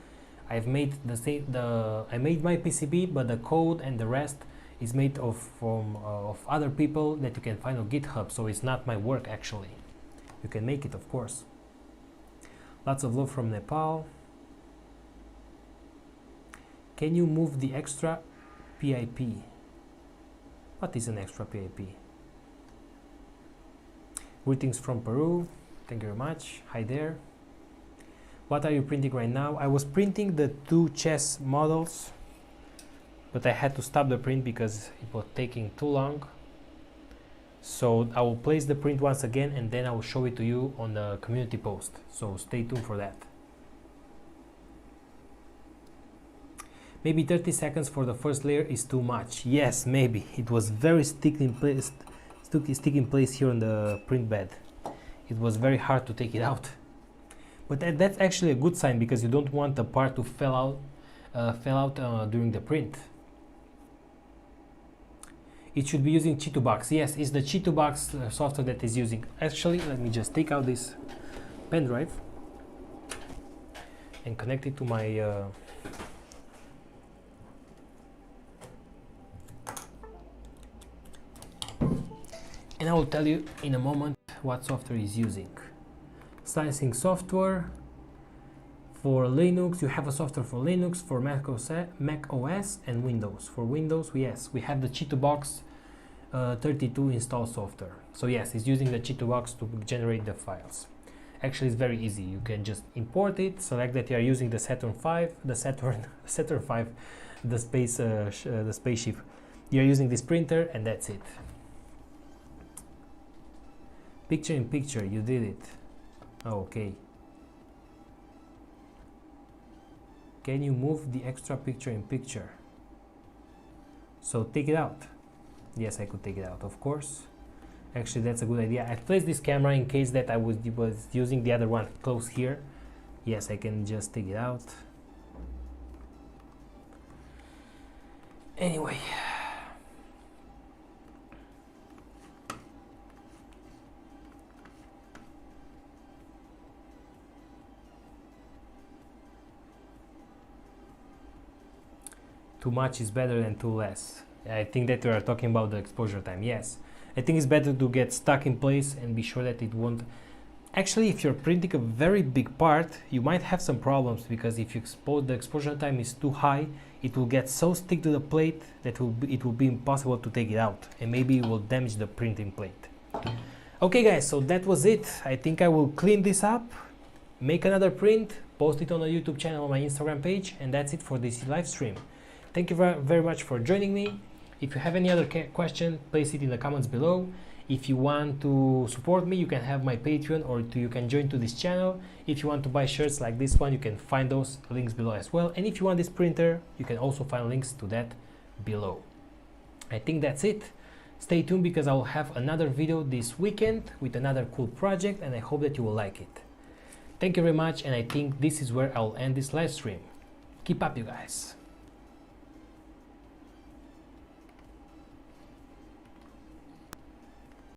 I've made I made my PCB, but the code and the rest is made of other people that you can find on GitHub. So it's not my work actually. You can make it, of course. Lots of love from Nepal. Can you move the extra PIP? What is an extra PIP? Greetings from Peru. Thank you very much. Hi there. What are you printing right now? I was printing the 2 chess models, but I had to stop the print because it was taking too long. So I will place the print once again and then I will show it to you on the community post. So stay tuned for that. Maybe 30 seconds for the first layer is too much. Yes, maybe. It was very stick in place here on the print bed. It was very hard to take it out, but that's actually a good sign, because you don't want the part to fell out during the print. It should be using Chitubox. Yes, it's the Chitubox software that is using. Actually, let me just take out this pen drive and connect it to my and I will tell you in a moment what software is using. Slicing software for Linux. You have a software for Linux, for Mac OS and Windows. For Windows, yes, we have the Chitubox 32 install software. So yes, it's using the Chitubox to generate the files. Actually, it's very easy. You can just import it, select that you are using the Saturn 5, the spaceship. You're using this printer, and that's it. Picture in picture, you did it. Oh, okay. Can you move the extra picture in picture? So take it out. Yes, I could take it out, of course. Actually, that's a good idea. I placed this camera in case that I was using the other one close here. Yes, I can just take it out. Anyway. Too much is better than too less. I think that we are talking about the exposure time. Yes, I think it's better to get stuck in place and be sure that it won't. Actually, if you're printing a very big part, you might have some problems, because if you the exposure time is too high, it will get so stick to the plate that it will be impossible to take it out, and maybe it will damage the printing plate. Okay guys, so that was it. I think I will clean this up, make another print, post it on the YouTube channel, on my Instagram page, and that's it for this live stream. Thank you very much for joining me. If you have any other question, place it in the comments below. If you want to support me, you can have my Patreon, or you can join to this channel. If you want to buy shirts like this one, you can find those links below as well. And if you want this printer, you can also find links to that below. I think that's it. Stay tuned, because I will have another video this weekend with another cool project, and I hope that you will like it. Thank you very much, and I think this is where I'll end this live stream. Keep up, you guys.